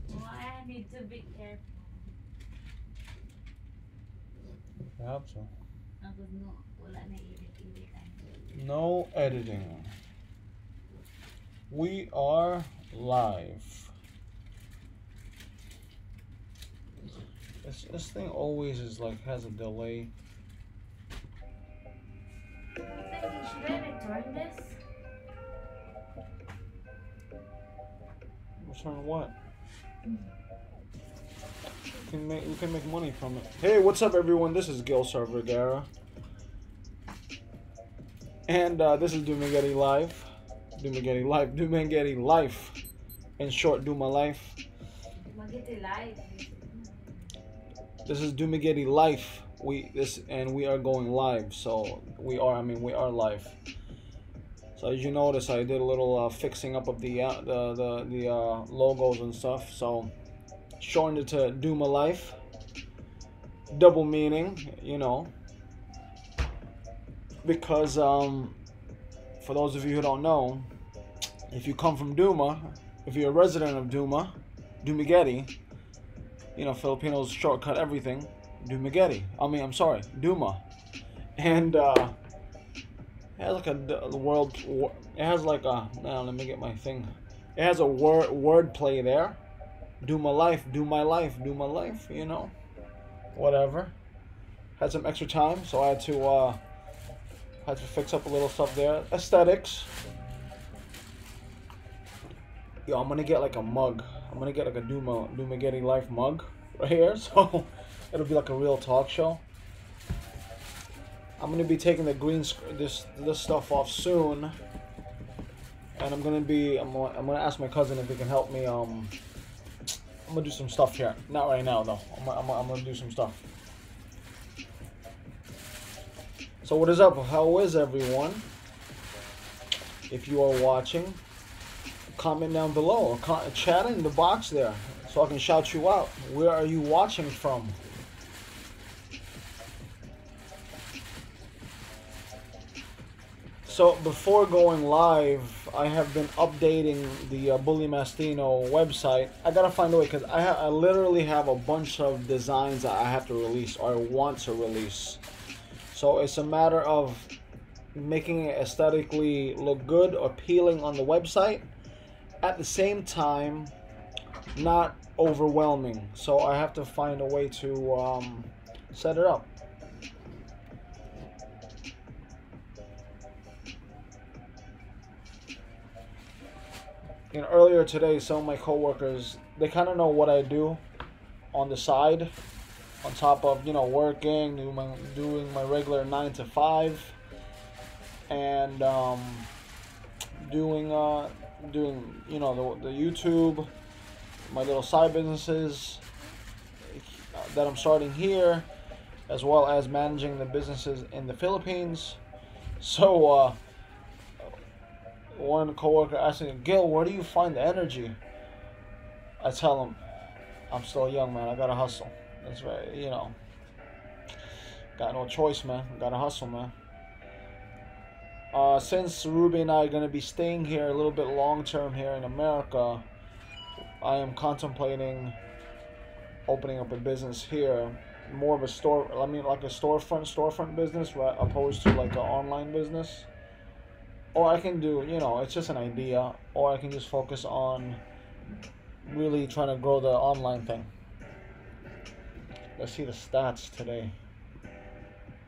Why I need to be careful. I hope so. Tapos no, wala na edit-editan. No editing. We are live. This thing always is like has a delay. I'm thinking, should I return this? Return what? We can make money from it. Hey, what's up, everyone? This is Gil Vergara, and this is Dumaguete Live. Dumaguete Live. Dumaguete Life. In short, Duma Life. Dumaguete live. This is Dumaguete Life. We are going live. So we are live. So as you notice, I did a little fixing up of the logos and stuff. So shortened it to Duma Life. Double meaning, you know. Because for those of you who don't know, if you come from Duma, if you're a resident of Duma, Dumaguete, you know, Filipinos shortcut everything, Dumaguete. I'm sorry, Duma. And it has like a world, it has like a, now let me get my thing. It has a word play there. Duma life, do my life, do my life, you know, whatever. Had some extra time, so I had to fix up a little stuff there. Aesthetics. Yo, I'm gonna get like a mug. I'm gonna get like a Dumaguete Life mug right here, so it'll be like a real talk show. I'm gonna be taking the this stuff off soon, and I'm gonna ask my cousin if he can help me. I'm gonna do some stuff here. Not right now though. I'm gonna do some stuff. So what is up? How is everyone? If you are watching, comment down below or chat in the box there so I can shout you out. Where are you watching from? So before going live, I have been updating the Bully Mastino website. I gotta find a way because I literally have a bunch of designs that I have to release or I want to release. So it's a matter of making it aesthetically look good or appealing on the website. At the same time, not overwhelming. So I have to find a way to set it up. You know, earlier today, some of my coworkers, they kind of know what I do on the side, on top of, you know, working, doing my regular 9 to 5, and doing you know the YouTube, my little side businesses that I'm starting here, as well as managing the businesses in the Philippines. So one coworker asked me, Gil, where do you find the energy? I tell him, I'm still young, man. I gotta hustle. That's right, you know. Got no choice, man. Gotta hustle, man. Since Ruby and I are gonna be staying here a little bit long term here in America, I am contemplating opening up a business here, more of a store. I mean, like a storefront business, right, opposed to like an online business. Or I can do, you know, it's just an idea, or I can just focus on really trying to grow the online thing. Let's see the stats today.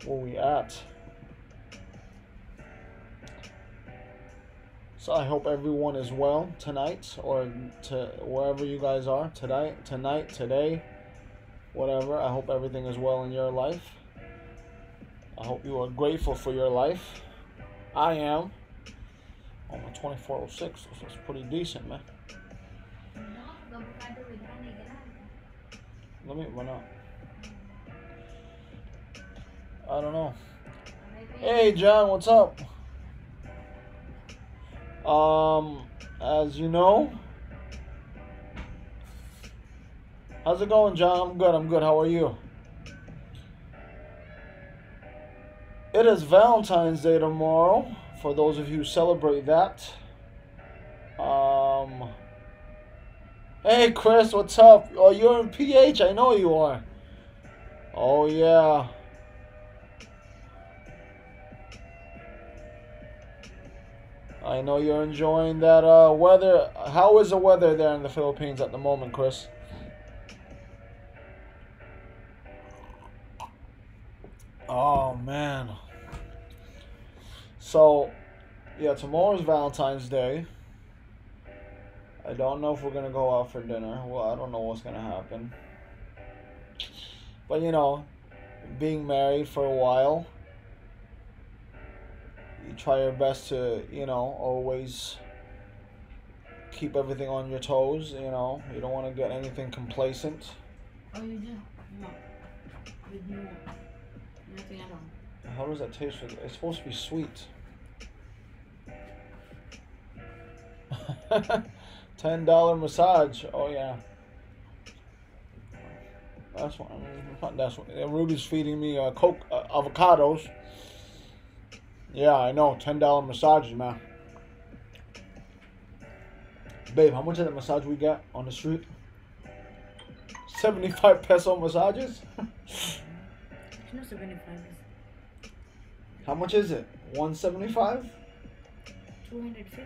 Where we at? So I hope everyone is well tonight, or to wherever you guys are tonight, today, whatever. I hope everything is well in your life. I hope you are grateful for your life. I am. Oh, my 2406. That's pretty decent, man. Let me run out. I don't know. Hey, John, what's up? As you know, how's it going, John? I'm good. How are you? It is Valentine's Day tomorrow, for those of you who celebrate that. Hey, Chris, what's up? Oh, you're in PH. I know you are. Oh, yeah. I know you're enjoying that weather. How is the weather there in the Philippines at the moment, Chris? Oh, man. So, yeah, tomorrow's Valentine's Day. I don't know if we're going to go out for dinner. Well, I don't know what's going to happen. But, you know, being married for a while, you try your best to, you know, always keep everything on your toes, you know. You don't want to get anything complacent. Oh, you do? No. With no. Nothing at all. How does that taste? It's supposed to be sweet. $10 massage. Oh yeah. That's one. That's one. Rudy's feeding me avocados. Yeah, I know. $10 massages, man. Babe, how much is the massage we got on the street? 75 peso massages? No, 75. How much is it? 175? 250.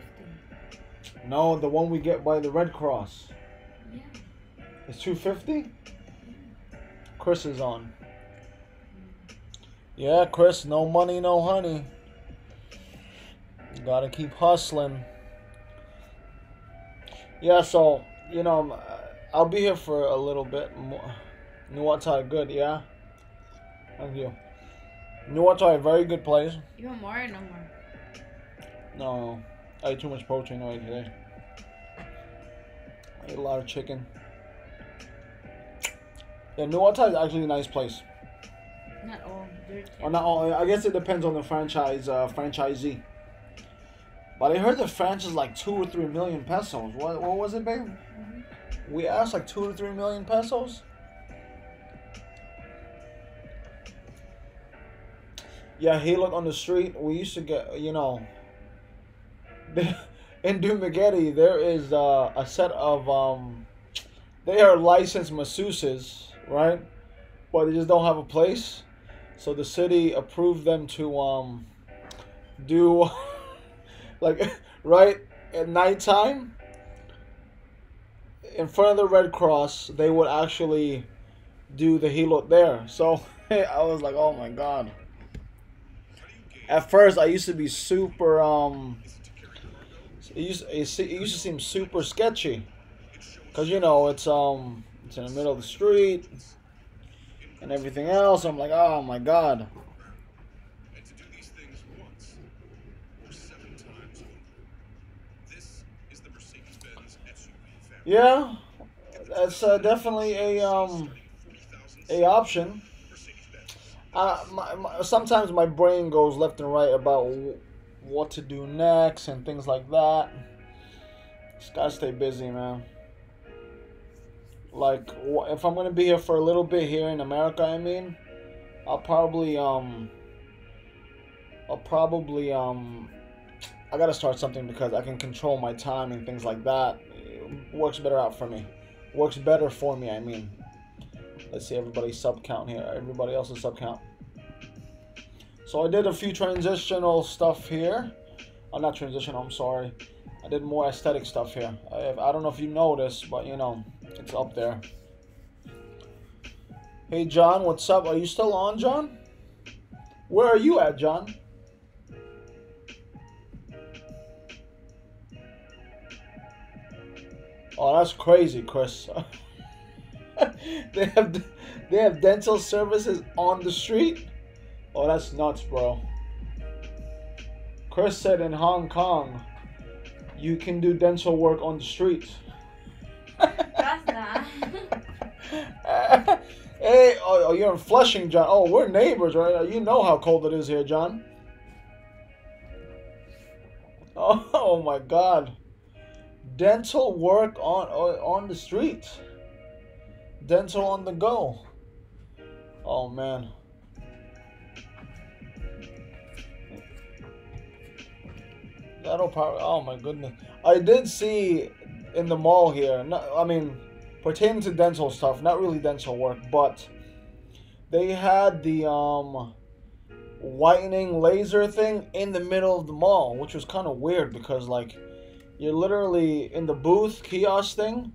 No, the one we get by the Red Cross. Yeah. It's 250? Chris is on. Yeah, Chris, no money, no honey. You gotta keep hustling. Yeah, so, you know, I'll be here for a little bit more. Nuwatai, good, yeah? Thank you. Nuwatai, very good place. You want more or no more? No, I ate too much protein already today. I ate a lot of chicken. Yeah, Nuwatai is actually a nice place. Not all. Or not all. I guess it depends on the franchisee. But I heard the franchise is like 2 or 3 million pesos. What was it, babe? Mm-hmm. We asked like 2 to 3 million pesos. Yeah, he looked on the street. We used to get, you know, in Dumaguete there is a set of they are licensed masseuses, right? But they just don't have a place. So the city approved them to do like right at nighttime in front of the Red Cross. They would actually do the hilot there. So I was like, oh my god. At first, I used to be super it used to seem super sketchy, cause you know it's in the middle of the street and everything else. I'm like, oh my god. Yeah, that's definitely a option. Sometimes my brain goes left and right about what to do next and things like that. Just gotta stay busy, man. Like, if I'm gonna be here for a little bit here in America, I mean, I'll probably I gotta start something because I can control my time and things like that. It works better out for me. Works better for me, I mean. Let's see everybody's sub count here. Everybody else's sub count. So I did a few transitional stuff here. Not transitional, I'm sorry. I did more aesthetic stuff here. I don't know if you noticed, but you know, it's up there. Hey John, what's up? Are you still on, John? Where are you at, John? Oh, that's crazy, Chris. They have dental services on the street? Oh, that's nuts, bro. Chris said in Hong Kong, you can do dental work on the street. That's not. Hey, oh, you're in Flushing, John. Oh, we're neighbors, right? You know how cold it is here, John. Oh my God. Dental work on the street. Dental on the go. Oh man. that'll probably. Oh my goodness! I did see in the mall here. I mean, pertaining to dental stuff, not really dental work, but they had the whitening laser thing in the middle of the mall, which was kind of weird because like you're literally in the booth kiosk thing.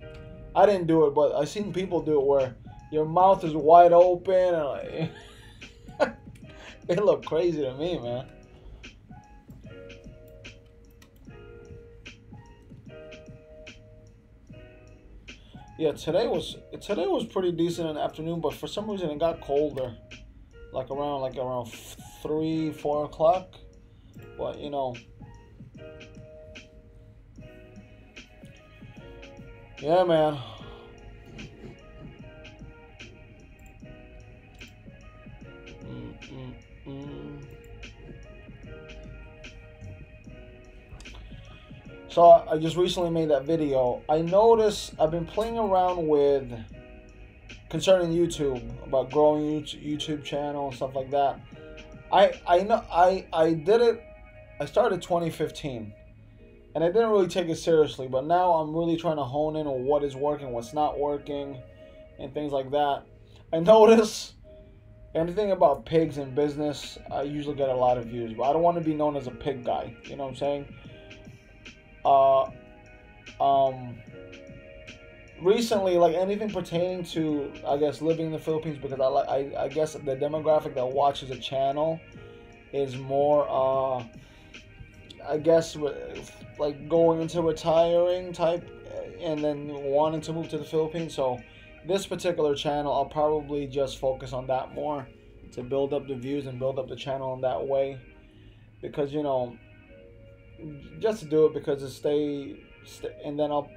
I didn't do it, but I seen people do it where your mouth is wide open and like it looked crazy to me, man. Yeah, today was pretty decent in the afternoon, but for some reason it got colder, like around 3, 4 o'clock. But you know, yeah, man. So I just recently made that video. I noticed I've been playing around with concerning YouTube about growing YouTube channel and stuff like that. I know I did it. I started 2015, and I didn't really take it seriously. But now I'm really trying to hone in on what is working, what's not working, and things like that. I notice anything about pigs in business, I usually get a lot of views. But I don't want to be known as a pig guy. You know what I'm saying? Recently, like anything pertaining to, I guess, living in the Philippines, because I guess the demographic that watches a channel is more, I guess, like going into retiring type, and then wanting to move to the Philippines. So this particular channel, I'll probably just focus on that more to build up the views and build up the channel in that way, because you know, just to do it because and then I'll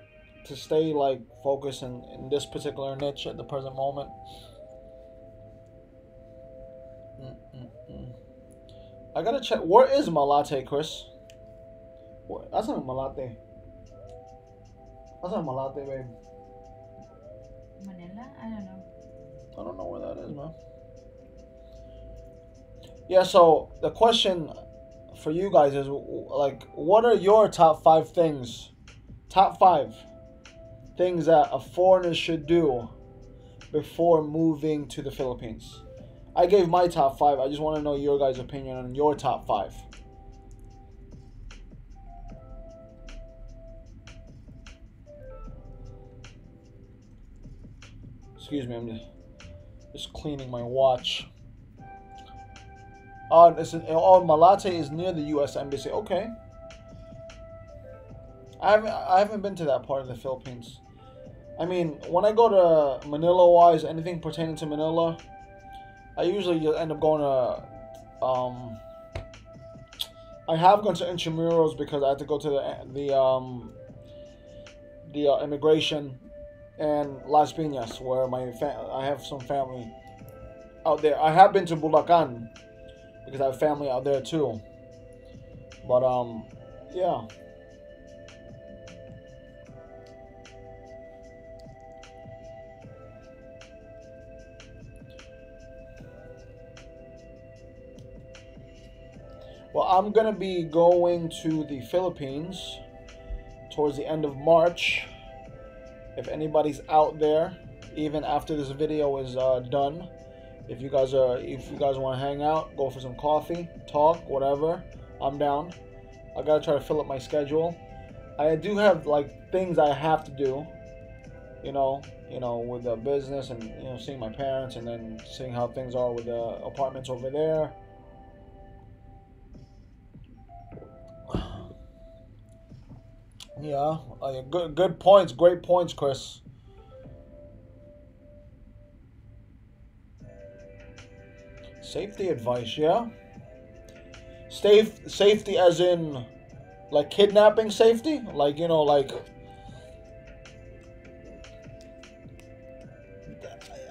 to stay like focused in this particular niche at the present moment. I gotta check. Where is my latte, Chris? That's not my latte. That's not my latte, babe. Manila? I don't know. I don't know where that is, man. Yeah, so the question for you guys is like, what are your top 5 things? Top 5 things that a foreigner should do before moving to the Philippines. I gave my top 5. I just want to know your guys' opinion on your top 5. Excuse me, I'm just cleaning my watch. My latte is near the U.S. Embassy. Okay. I haven't been to that part of the Philippines. I mean, when I go to Manila-wise, anything pertaining to Manila, I usually just end up going to, I have gone to Intramuros because I had to go to the immigration, and Las Piñas, where I have some family out there. I have been to Bulacan because I have family out there too. But yeah. Well, I'm going to be going to the Philippines towards the end of March. If anybody's out there, even after this video is done, if you guys want to hang out, go for some coffee, talk, whatever, I'm down. I got to try to fill up my schedule. I do have like things I have to do, you know, with the business and, you know, seeing my parents and then seeing how things are with the apartments over there. Yeah, good points, great points, Chris. Safety advice, yeah. Safety as in, like kidnapping safety, like, you know, like.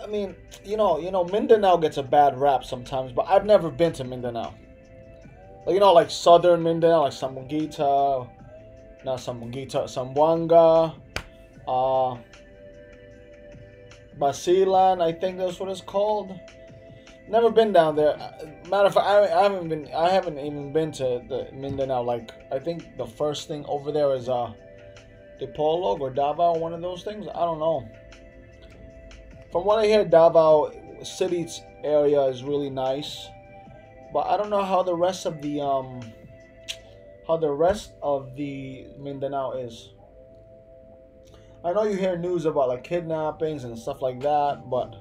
I mean, you know, Mindanao gets a bad rap sometimes, but I've never been to Mindanao. Like, you know, like southern Mindanao, like Sambuanga, Basilan, I think that's what it's called. Never been down there. Matter of fact, I haven't been. I haven't even been to the Mindanao. Like I think the first thing over there is Dipolog or Davao, one of those things. I don't know. From what I hear, Davao city area is really nice, but I don't know how the rest of the Mindanao is. I know you hear news about like kidnappings and stuff like that, but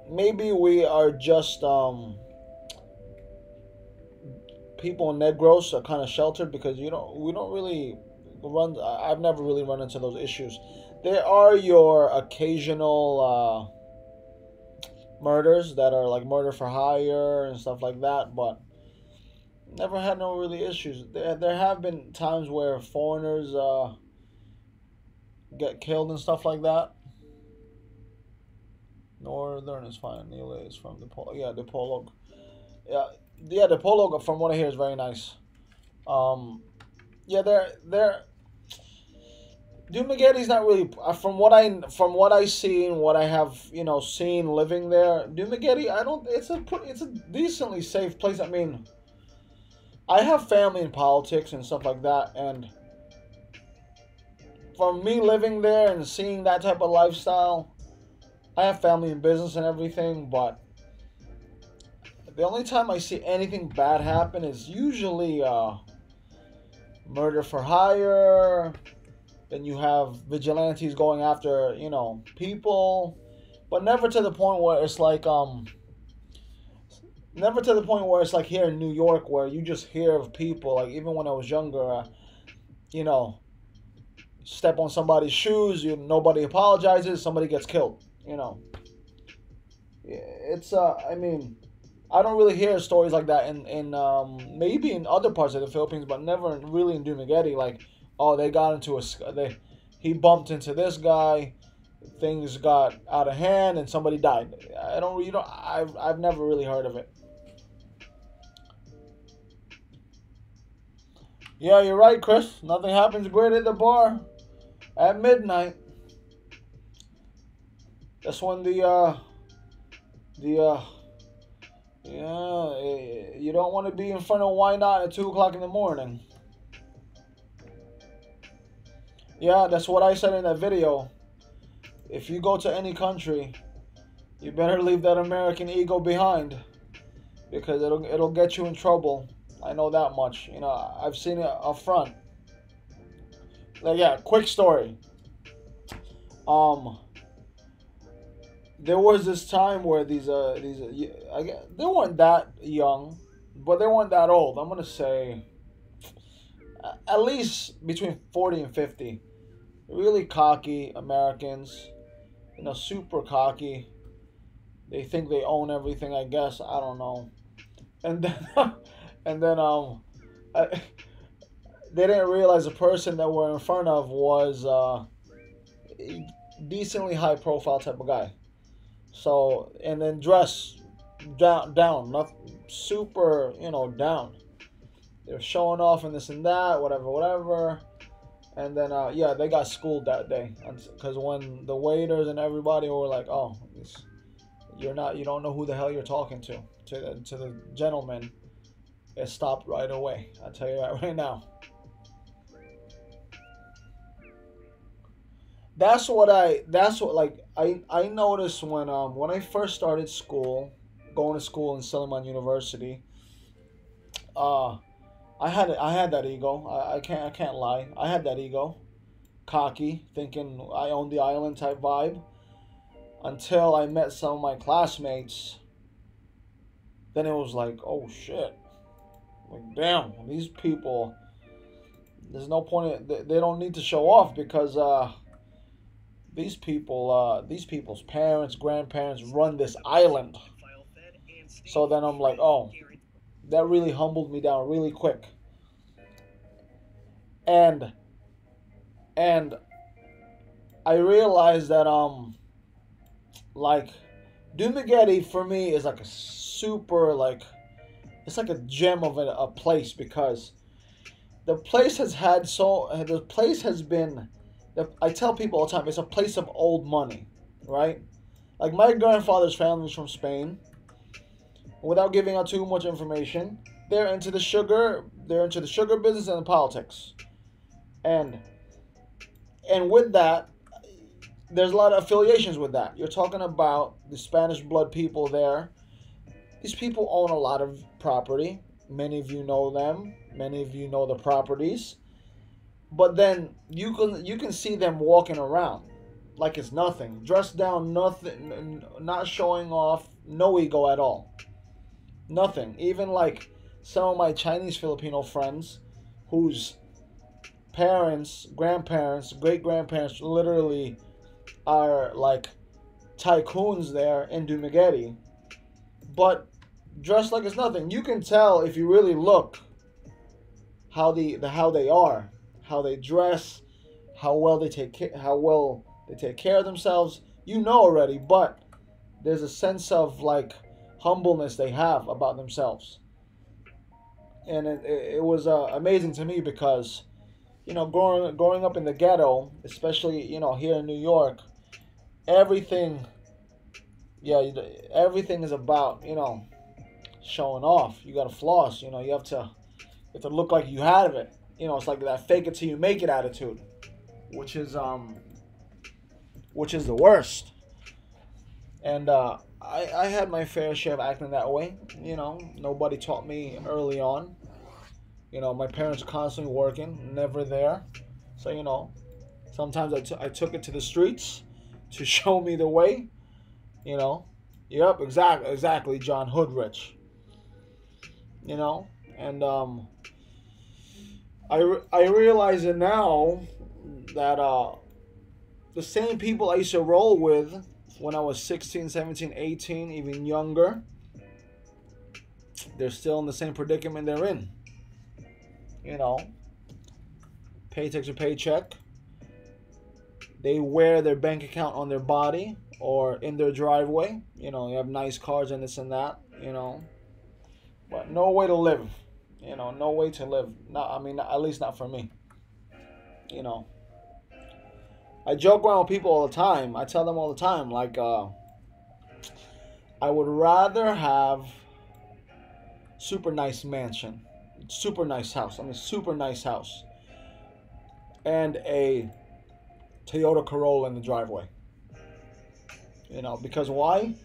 maybe we are just people in Negros are kind of sheltered because we don't really run. I've never really run into those issues. There are your occasional murders that are like murder for hire and stuff like that, but never had no really issues. There have been times where foreigners get killed and stuff like that. Northern is fine. Neil is from the Polo. Yeah, the Polo. Yeah, the Polo. From what I hear, is very nice. Yeah, they're Dumaguete is not really from what I see and what I have seen living there. Dumaguete, I don't. It's a decently safe place. I mean, I have family in politics and stuff like that, and from me living there and seeing that type of lifestyle, I have family in business and everything, but the only time I see anything bad happen is usually murder for hire. Then you have vigilantes going after, people, but never to the point where it's like never to the point where it's like here in New York where you just hear of people like even when I was younger, you know, step on somebody's shoes, nobody apologizes, somebody gets killed, It's I mean, I don't really hear stories like that in maybe in other parts of the Philippines, but never really in Dumaguete. Like, oh, he bumped into this guy, things got out of hand, and somebody died. I've never really heard of it. Yeah, you're right, Chris. Nothing happens great at the bar at midnight. That's when you don't want to be in front of Why Not at 2 o'clock in the morning. Yeah, that's what I said in that video. If you go to any country, you better leave that American ego behind, because it'll get you in trouble. I know that much. I've seen it up front. Like, yeah, quick story. There was this time where they weren't that young, but they weren't that old. I'm gonna say at least between 40 and 50. Really cocky Americans, super cocky. They think they own everything, I guess. I don't know. And then, and then they didn't realize the person that we're in front of was a decently high profile type of guy. So, and then dress down, not super, down. They're showing off and this and that, whatever. And then, they got schooled that day, because when the waiters and everybody were like, "Oh, you don't know who the hell you're talking to the gentleman," it stopped right away. I'll tell you that right now. I noticed when I first started going to school in Silliman University. I had that ego. I can't lie. I had that ego, cocky, thinking I owned the island type vibe. Until I met some of my classmates, then it was like, oh shit, like damn, these people. There's no point. They don't need to show off, because these people's parents, grandparents run this island. So then I'm like, oh, that really humbled me down really quick. And I realized that like Dumaguete for me is like a super it's like a gem of a place, because the place has been, I tell people all the time, it's a place of old money, right? Like my grandfather's family is from Spain. Without giving out too much information, they're into the sugar. They're into the sugar business and the politics, and with that, there's a lot of affiliations with that. You're talking about the Spanish blood people there. These people own a lot of property. Many of you know them. Many of you know the properties. But then you can see them walking around like it's nothing, dressed down, nothing, not showing off, no ego at all, nothing. Even like some of my Chinese Filipino friends, whose parents, grandparents, great grandparents, literally are like tycoons there in Dumaguete, but dressed like it's nothing. You can tell if you really look how they are, how they dress, how well they take care of themselves. You know already, but there's a sense of like humbleness they have about themselves, and it was amazing to me because growing up in the ghetto, especially here in New York, everything everything is about showing off. You got to floss. You have to look like you have it. It's like that fake it till you make it attitude, which is the worst. And I had my fair share of acting that way. Nobody taught me early on. My parents constantly working, never there. So sometimes I took it to the streets to show me the way. Yep, exactly, John Hoodrich. And I realize it now that the same people I used to roll with when I was 16, 17, 18, even younger, they're still in the same predicament they're in. Paycheck to paycheck. They wear their bank account on their body or in their driveway. You have nice cars and this and that, but no way to live. No way to live. At least not for me. I joke around with people all the time. I tell them all the time, like, I would rather have super nice mansion, super nice house. Super nice house, and a Toyota Corolla in the driveway. Because why?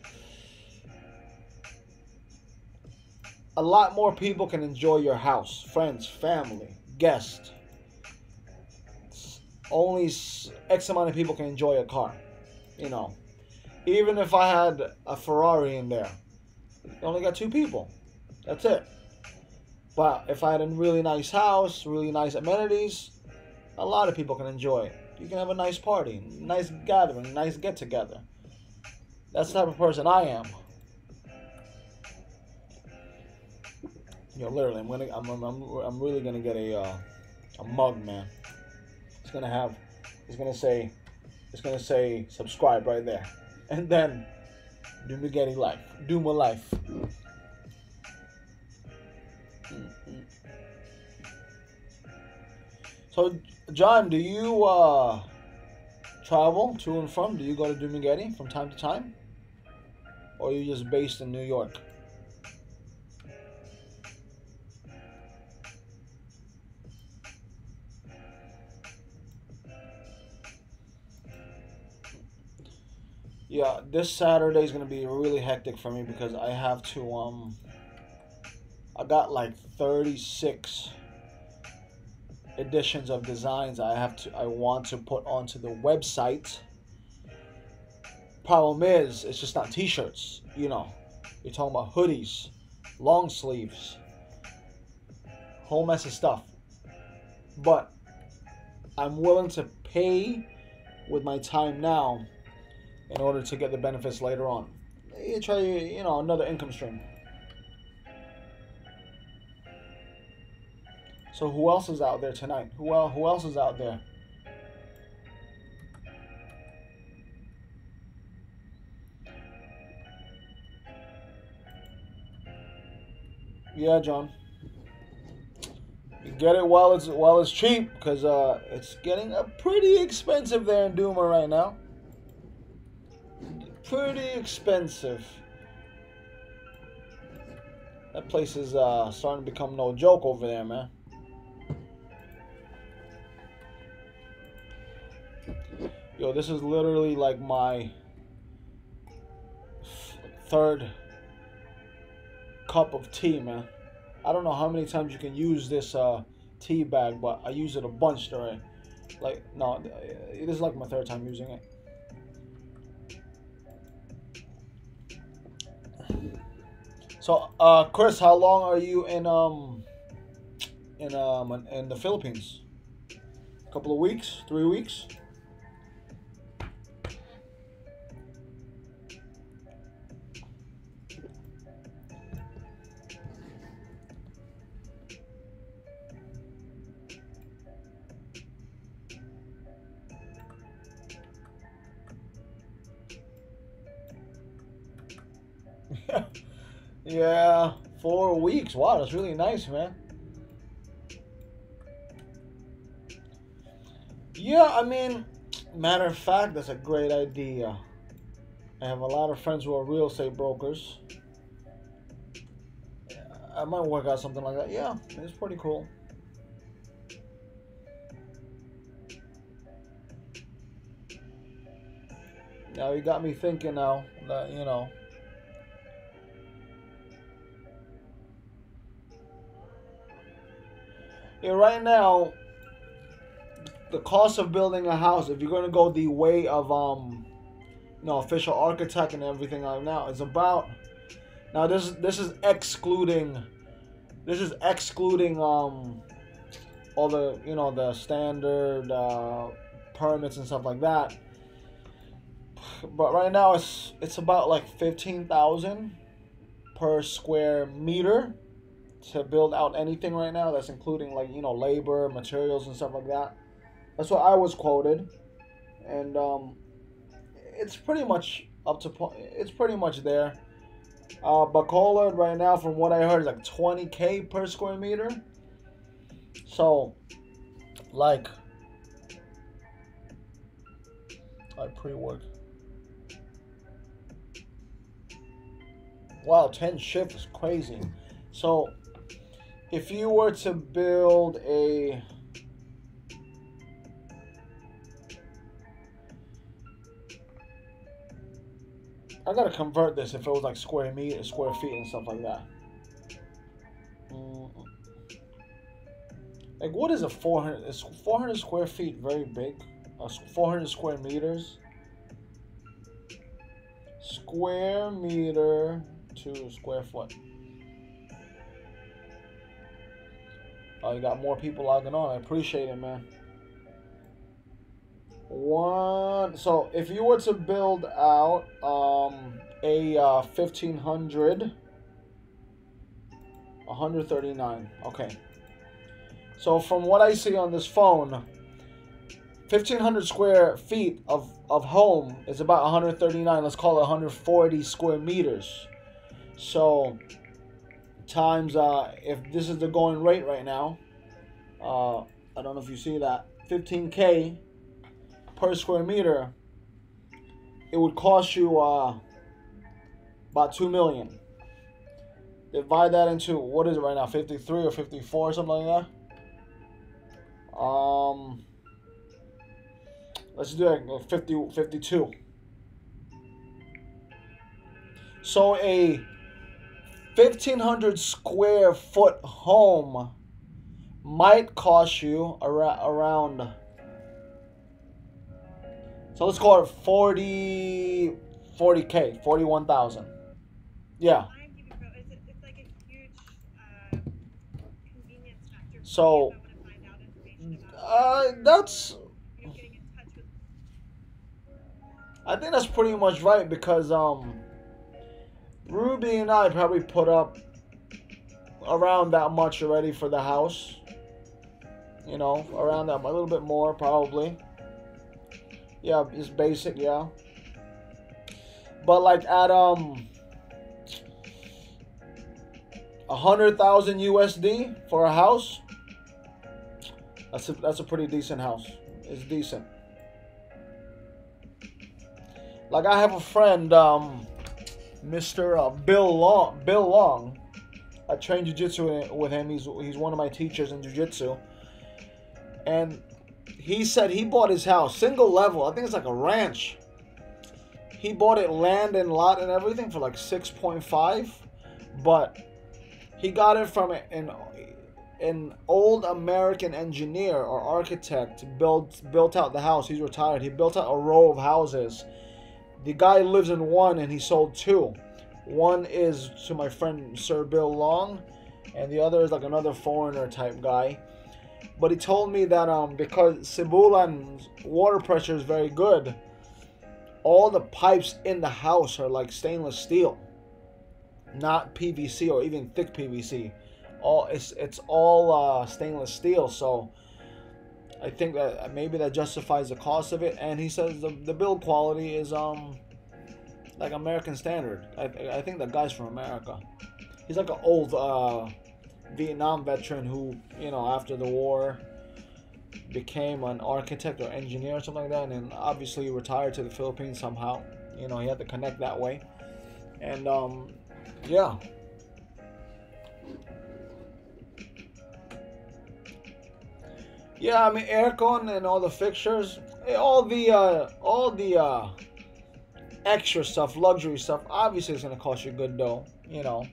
A lot more people can enjoy your house. Friends, family, guests. Only X amount of people can enjoy a car. Even if I had a Ferrari in there, you only got 2 people. That's it. But if I had a really nice house, really nice amenities, a lot of people can enjoy it. You can have a nice party, nice gathering, nice get together. That's the type of person I am. Literally, I'm really gonna get a mug, man. It's gonna say subscribe right there, and then Dumaguete life, Duma life. So, John, do you travel to and from? Do you go to Dumaguete from time to time, or are you just based in New York? Yeah, this Saturday is gonna be really hectic for me because I have to I got like 36 editions of designs I want to put onto the website. Problem is, it's just not t-shirts, You're talking about hoodies, long sleeves, whole mess of stuff. But I'm willing to pay with my time now in order to get the benefits later on. You try, another income stream. So who else is out there tonight? Who else is out there? Yeah, John. You get it while it's cheap, because it's getting pretty expensive there in Duma right now. pretty expensive. That place is starting to become no joke over there, man. Yo, this is literally like my third cup of tea, man. I don't know how many times you can use this tea bag, but I use it a bunch already. Like, no, this is like my third time using it. So, Chris, how long are you in the Philippines? A couple of weeks, 3 weeks? Yeah, 4 weeks. Wow, that's really nice, man. Yeah, I mean, matter of fact, that's a great idea. I have a lot of friends who are real estate brokers. I might work out something like that. Yeah, it's pretty cool. Now you got me thinking now that, you know. Yeah, right now, the cost of building a house, if you're going to go the way of, official architect and everything like now, is about, now this is excluding all the, the standard permits and stuff like that. But right now it's about like 15,000 per square meter to build out anything right now. That's including like, labor, materials and stuff like that. That's what I was quoted. And it's pretty much it's pretty much there. Bacolod right now, from what I heard, is like 20K per square meter. So, like, I pre-work. Wow, 10 shift is crazy. So, if you were to build a I gotta convert this if it was like square feet and stuff like that. Like, what is a 400? Is 400 square feet very big? 400 square meters. Square meter to square foot. Oh, you got more people logging on. I appreciate it, man. So if you were to build out a 1500, 139. Okay. So from what I see on this phone, 1500 square feet of home is about 139. Let's call it 140 square meters. So times if this is the going rate right now, I don't know if you see that, 15K per square meter, it would cost you about 2 million. Divide that into, what is it right now, 53 or 54 or something like that. Let's do it 52. So a 1500 square foot home might cost you around, so let's call it 40K, 41,000. Yeah. It's like a huge convenience factor. So that's, I think that's pretty much right, because Ruby and I probably put up around that much already for the house. Around that, a little bit more probably. Yeah, it's basic, yeah. But like at 100,000 USD for a house, that's a pretty decent house. It's decent. Like I have a friend, Mr. Bill Long. I train jiu-jitsu with him. He's one of my teachers in jiu-jitsu. And he said he bought his house, single level. I think it's like a ranch. He bought it land and lot and everything for like 6.5, but he got it from an old American engineer or architect built out the house. He's retired. He built out a row of houses. The guy lives in one and he sold two. One is to my friend Sir Bill Long, and the other is like another foreigner type guy. But he told me that because Cebulan's water pressure is very good, all the pipes in the house are like stainless steel, not PVC or even thick PVC. It's all stainless steel. So I think that maybe that justifies the cost of it. And he says the build quality is like American standard. I think that guy's from America. He's like an old Vietnam veteran who, you know, after the war became an architect or engineer or something like that, and then obviously retired to the Philippines somehow. You know, he had to connect that way. And yeah. Yeah, I mean aircon and all the fixtures, all the extra stuff, luxury stuff, obviously it's gonna cost you good dough, you know.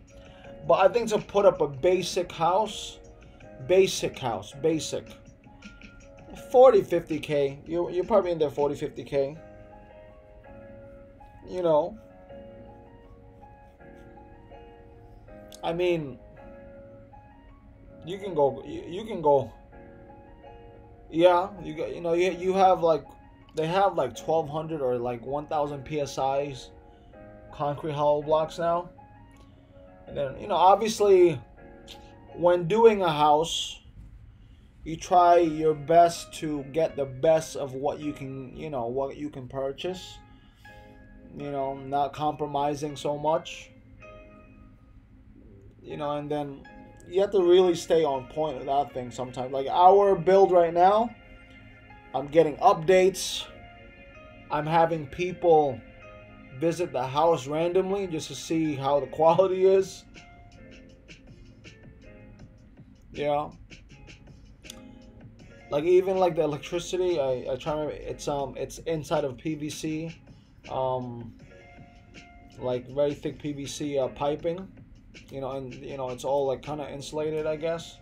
But I think to put up a basic 40-50K, you're probably in there 40-50K. You know. I mean, you can go. Yeah, you have like, they have like 1,200 or like 1,000 psi's concrete hollow blocks now. And then, you know, obviously, when doing a house, you try your best to get the best of what you can, you know, what you can purchase. You know, not compromising so much. You know, and then you have to really stay on point with that thing sometimes. Like our build right now, I'm getting updates. I'm having people visit the house randomly just to see how the quality is. Yeah. Like even like the electricity, I try to remember, it's inside of PVC, like very thick PVC piping. You know, and you know it's all like kind of insulated, I guess.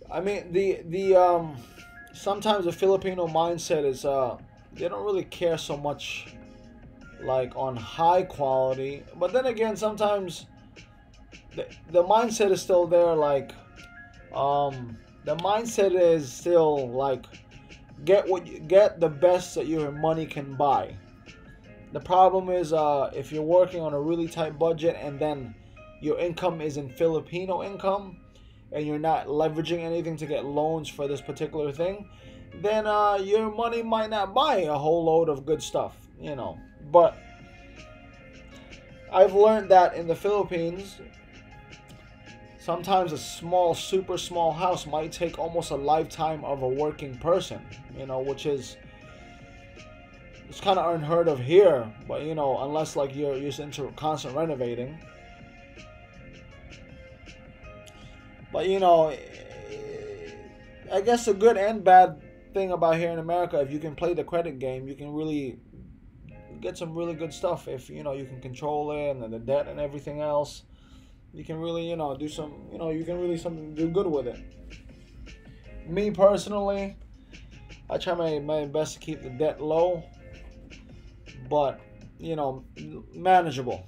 I mean the sometimes the Filipino mindset is they don't really care so much like on high quality, but then again sometimes the mindset is still there, like the mindset is still like get the best that your money can buy. The problem is if you're working on a really tight budget and then your income is in Filipino income and you're not leveraging anything to get loans for this particular thing, then your money might not buy a whole load of good stuff, you know. But I've learned that in the Philippines, sometimes a small, super small house might take almost a lifetime of a working person, you know, which is, it's kind of unheard of here, but you know, unless like you're into constant renovating. But you know, I guess the good and bad thing about here in America, if you can play the credit game, you can really get some really good stuff. If you know you can control it and the debt and everything else, you can really, you know, do some, you know, you can really do good with it. Me personally, I try my best to keep the debt low, but you know, manageable.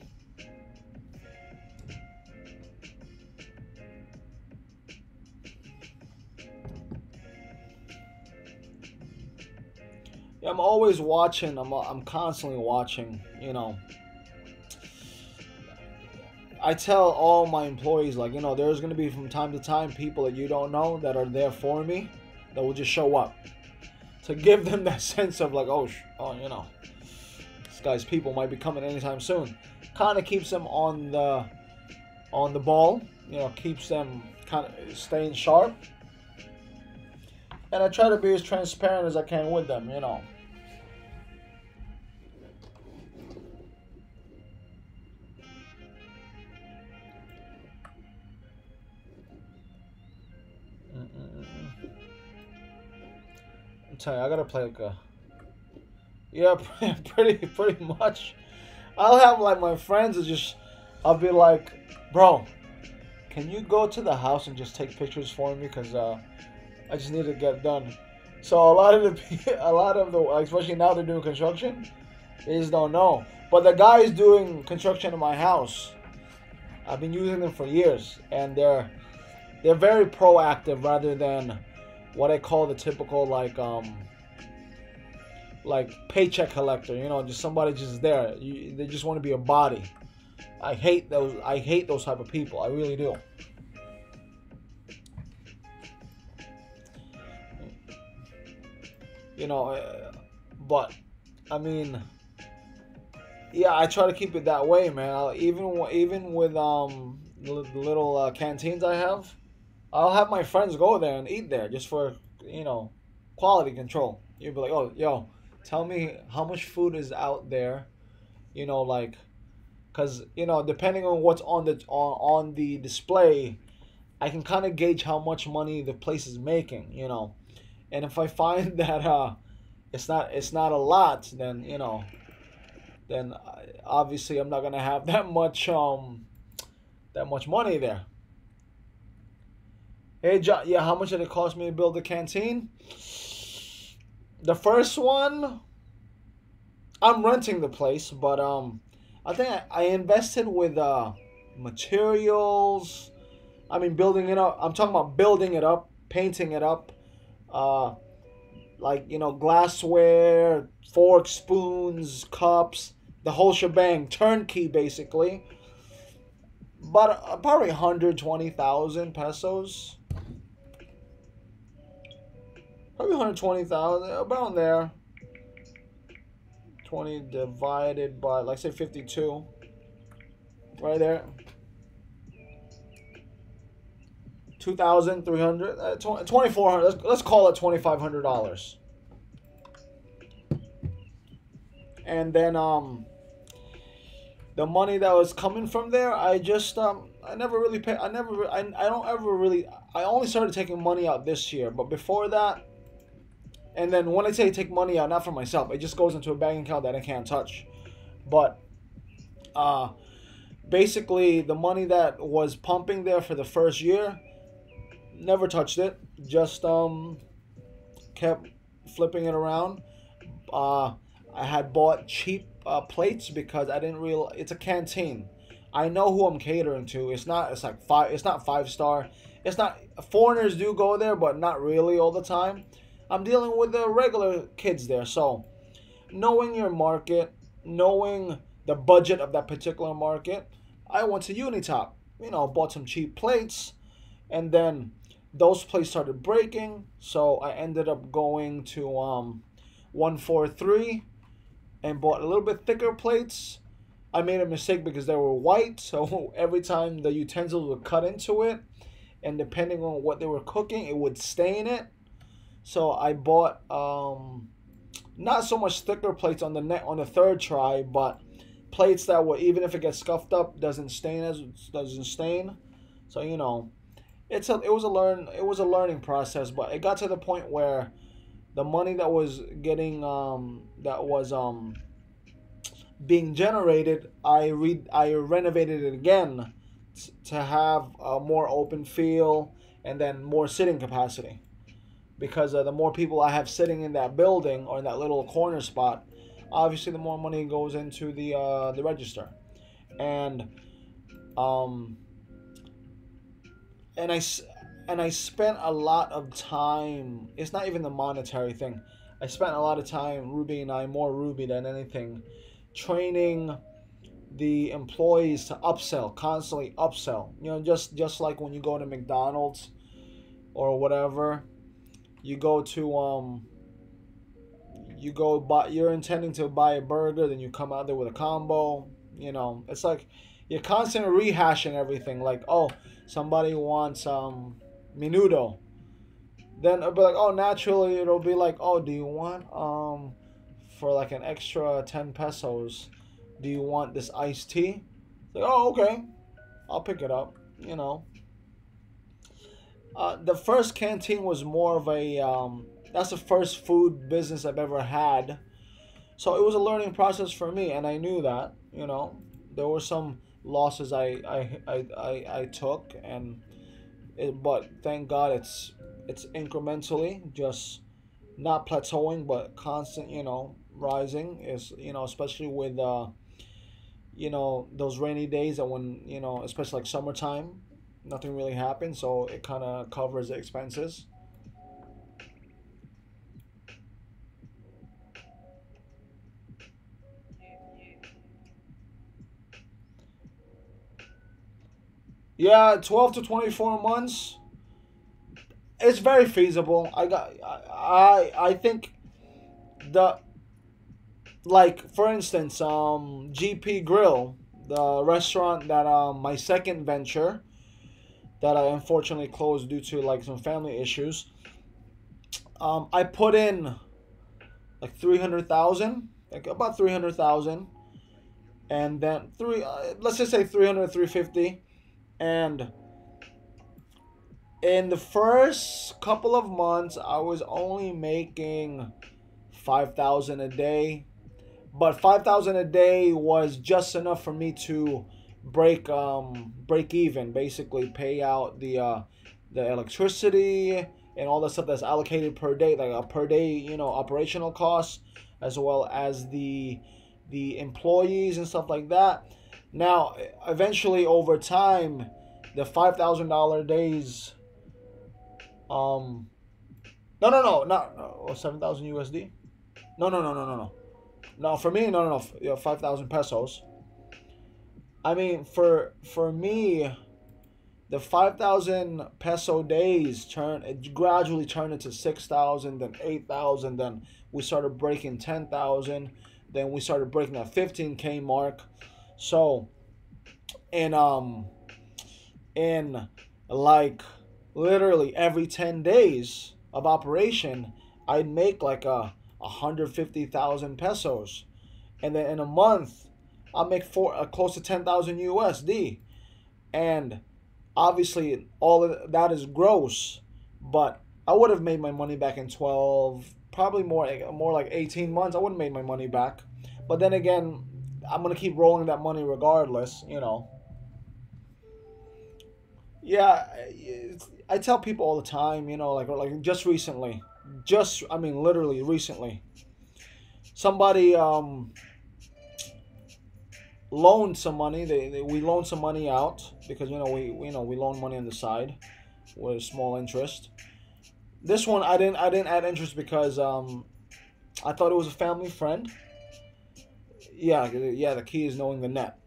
Yeah, I'm always watching. I'm constantly watching. You know, I tell all my employees, like, you know, there's gonna be from time to time people that you don't know that are there for me, that will just show up, to give them that sense of like, oh, you know, this guy's people might be coming anytime soon. Kind of keeps them on the ball. You know, keeps them kind of staying sharp. and I try to be as transparent as I can with them, you know. I'm telling you, I gotta play like a, yeah, pretty much. I'll have like my friends is just, I'll be like, bro, can you go to the house and just take pictures for me? Cause I just need to get done. So a lot of a lot of the, especially now they're doing construction, they just don't know. But the guys doing construction in my house, I've been using them for years, and they're very proactive rather than what I call the typical like paycheck collector. You know, just somebody just there. They just want to be a body. I hate those. I hate those type of people. I really do. You know, but I mean, yeah, I try to keep it that way, man. Even with the little canteens I have, I'll have my friends go there and eat there just for, you know, quality control. You'd be like, oh, yo, tell me how much food is out there, you know, like, cause you know, depending on what's on the display, I can kind of gauge how much money the place is making, you know. And if I find that it's not a lot, then you know, then obviously I'm not gonna have that much money there. Hey John, yeah, how much did it cost me to build a canteen? The first one, I'm renting the place, but I think I invested with materials. I mean, building it up. I'm talking about building it up, painting it up, uh, like you know, glassware, forks, spoons, cups, the whole shebang, turnkey basically. But probably 120,000 pesos. Probably 120,000, about there. 20 divided by, like, say 52. Right there. 2,300, 2,400. Let's call it $2,500. And then the money that was coming from there, I just I never really pay. I don't ever really. I only started taking money out this year, but before that. And then when I say take money out, not for myself, it just goes into a bank account that I can't touch. But basically, the money that was pumping there for the first year, never touched it. Just kept flipping it around. I had bought cheap plates because I didn't real. It's a canteen. I know who I'm catering to. It's not. It's like five. It's not 5 star. It's not. Foreigners do go there, but not really all the time. I'm dealing with the regular kids there, so knowing your market, knowing the budget of that particular market, I went to Unitop. You know, bought some cheap plates, and then those plates started breaking, so I ended up going to 143 and bought a little bit thicker plates. I made a mistake because they were white, so every time the utensils would cut into it, and depending on what they were cooking, it would stain it. So I bought not so much thicker plates on the third try, but plates that were, even if it gets scuffed up, doesn't stain. So you know, it was a learning process, but it got to the point where the money that was getting being generated, I renovated it again to have a more open feel and then more sitting capacity. Because the more people I have sitting in that building or in that little corner spot, obviously the more money goes into the register, and um and I spent a lot of time. It's not even the monetary thing. I spent a lot of time, Ruby and I, more Ruby than anything, training the employees to upsell, constantly upsell. You know, just like when you go to McDonald's or whatever. You're intending to buy a burger, then you come out there with a combo. You know, it's like you're constantly rehashing everything. Like, oh, somebody wants menudo. then it'll be like, oh, naturally it'll be like, oh, do you want for like an extra 10 pesos, do you want this iced tea? It's like, oh, okay, I'll pick it up. You know, the first canteen was more of a that's the first food business I've ever had. So it was a learning process for me, and I knew that. You know, there were some losses I took, but thank God it's incrementally, just not plateauing, but constant. You know, rising is, especially with those rainy days, and when, especially like summertime, nothing really happens, so it kind of covers the expenses. Yeah, 12 to 24 months. It's very feasible. I think the like, for instance, GP Grill, the restaurant that my second venture that I unfortunately closed due to like some family issues. I put in like 300,000, like about 300,000, and then let's just say 300, 350, and in the first couple of months I was only making 5,000 a day, but 5,000 a day was just enough for me to break even, basically pay out the electricity and all the stuff that's allocated per day, like a per day, operational costs, as well as the employees and stuff like that. Now, eventually, over time, the $5,000 days, um, no, no, no, not 7,000 USD. No, no, no, no, no, no. No, for me, no, no, no, 5,000 pesos. I mean, for me, the 5,000 peso days it gradually turned into 6,000, then 8,000, then we started breaking 10,000, then we started breaking that 15K mark. So, in in like literally every 10 days of operation, I'd make like 150,000 pesos, and then in a month I'll make close to 10,000 USD. And obviously all of that is gross, but I would have made my money back in 12, probably more like 18 months. I would have made my money back, but then again, I'm gonna keep rolling that money regardless. Yeah, I tell people all the time, like just recently, I mean literally recently, somebody loaned some money. We loaned some money out because we loan money on the side with a small interest. This one I didn't add interest because I thought it was a family friend. Yeah, yeah. The key is knowing the net.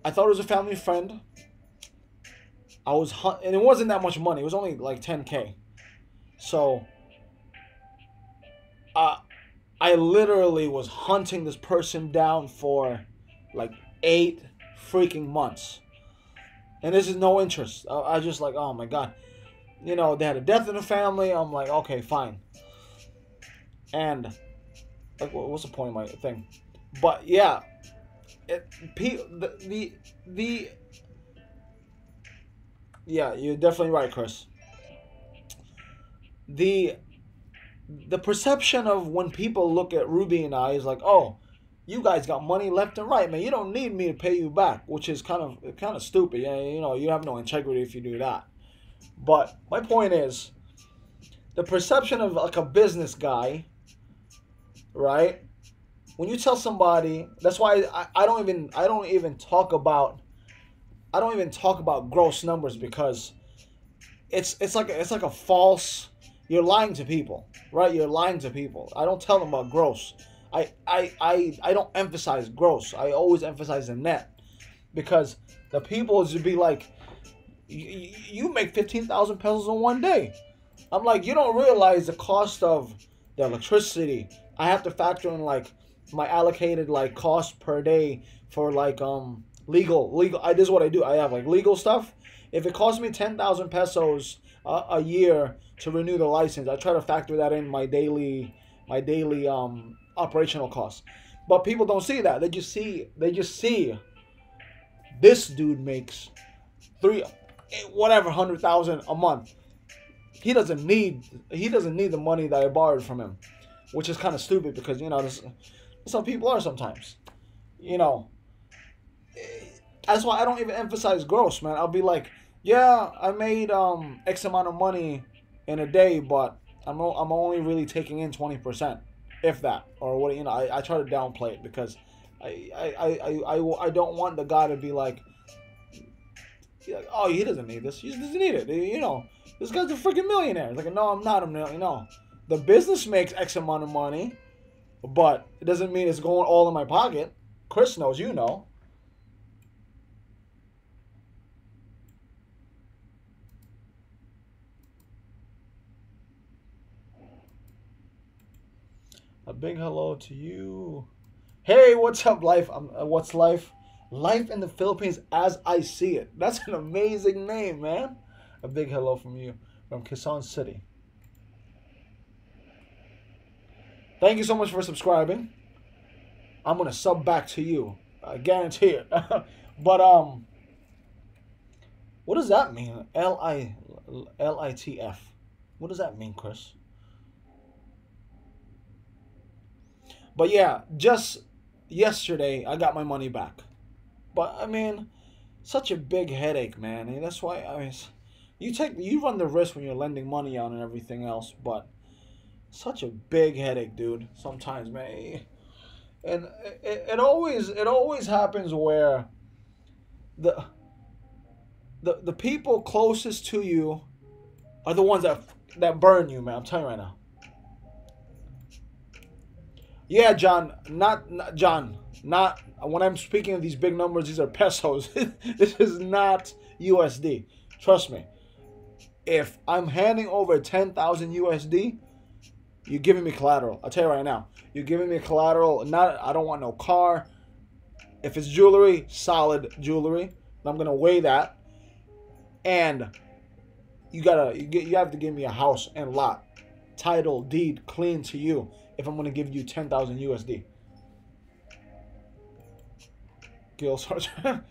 I thought it was a family friend. And it wasn't that much money. It was only like 10K. So, uh, I literally was hunting this person down for like 8 freaking months, and this is no interest. I just like, oh my god, they had a death in the family. I'm like, okay, fine. And like, what's the point of my thing? But yeah, the yeah, you're definitely right, Chris. The perception of when people look at Ruby and I is like, oh, you guys got money left and right, man. You don't need me to pay you back, which is kind of stupid. Yeah, you have no integrity if you do that. But my point is, the perception of like a business guy, right? When you tell somebody, that's why I don't even talk about gross numbers, because it's like a false. You're lying to people, right? You're lying to people. I don't tell them about gross. I don't emphasize gross. I always emphasize the net, because the people should be like, you make 15,000 pesos in one day. I'm like, you don't realize the cost of the electricity. I have to factor in like my allocated like cost per day for like legal. This is what I do. I have like legal stuff. If it costs me 10,000 pesos a year to renew the license. I try to factor that in my daily operational costs. But people don't see that. They just see this dude makes whatever 100,000 a month. He doesn't need the money that I borrowed from him, which is kind of stupid because some people are sometimes, you know. That's why I don't even emphasize gross, man. I'll be like, yeah, I made X amount of money in a day, but I'm only really taking in 20%, if that, or what, I try to downplay it because I don't want the guy to be like, oh, he doesn't need this. He doesn't need it. This guy's a freaking millionaire. It's like, no, I'm not a millionaire. No, the business makes X amount of money, but it doesn't mean it's going all in my pocket. Chris knows, you know. A big hello to you. Hey, what's up, life? What's life? Life in the Philippines as I see it. That's an amazing name, man. A big hello from you, from Quezon City. Thank you so much for subscribing. I'm gonna sub back to you. I guarantee it. But what does that mean? LITF. What does that mean, Chris? But yeah, just yesterday I got my money back. But I mean, such a big headache, man. And that's why you run the risk when you're lending money out and everything else. But such a big headache, dude. Sometimes, man. And it always happens where the people closest to you are the ones that burn you, man. I'm telling you right now. Yeah, John, not John, not when I'm speaking of these big numbers, these are pesos. This is not USD. Trust me. If I'm handing over 10,000 USD, you're giving me collateral. I'll tell you right now. You're giving me collateral. I don't want no car. If it's jewelry, solid jewelry. I'm gonna weigh that. And you have to give me a house and lot. Title, deed, clean to you. If I'm gonna give you 10,000 USD. Gil Sargent.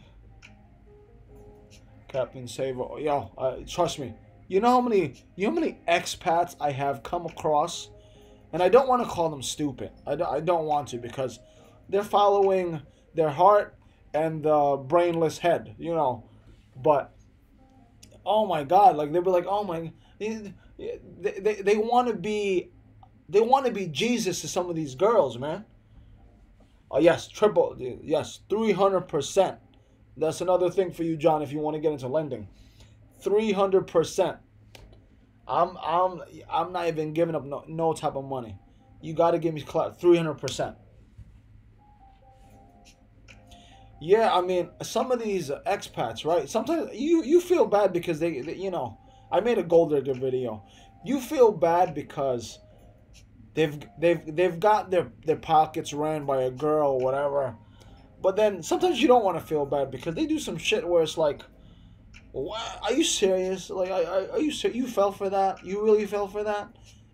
Captain Saver. Yo, trust me. You know how many expats I have come across? And I don't want to call them stupid. I don't want to, because they're following their heart and the brainless head, But oh my God, like they'll be like, oh my, they want to be. They want to be Jesus to some of these girls, man. Oh, yes, 300%. That's another thing for you, John, if you want to get into lending. 300%. I'm not even giving up no type of money. You got to give me 300%. Yeah, I mean, some of these expats, right? Sometimes you feel bad because they I made a gold digger video. You feel bad because They've got their pockets ran by a girl or whatever, but then sometimes you don't want to feel bad because they do some shit where it's like, what? Are you serious? Like, are you serious? You fell for that? You really fell for that?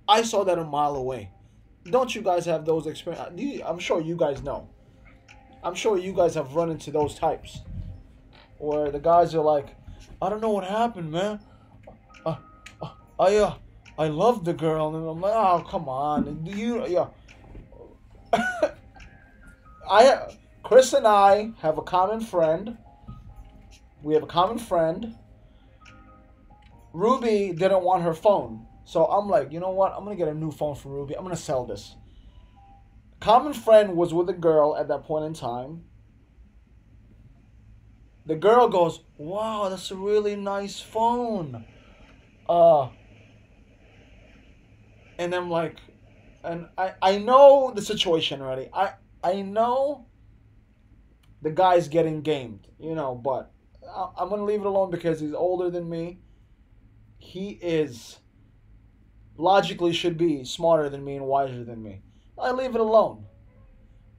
I saw that a mile away. Don't you guys have those experiences? I'm sure you guys know. I'm sure you guys have run into those types where the guys are like, I don't know what happened, man. I love the girl, and I'm like, oh, come on. Chris and I have a common friend. We have a common friend. Ruby didn't want her phone. So I'm like, you know what? I'm going to get a new phone for Ruby. I'm going to sell this. Common friend was with a girl at that point in time. The girl goes, wow, that's a really nice phone. And I'm like, and I know the situation already. I know the guy's getting gamed, but I'm going to leave it alone because he's older than me. He is, logically should be smarter than me and wiser than me. I leave it alone.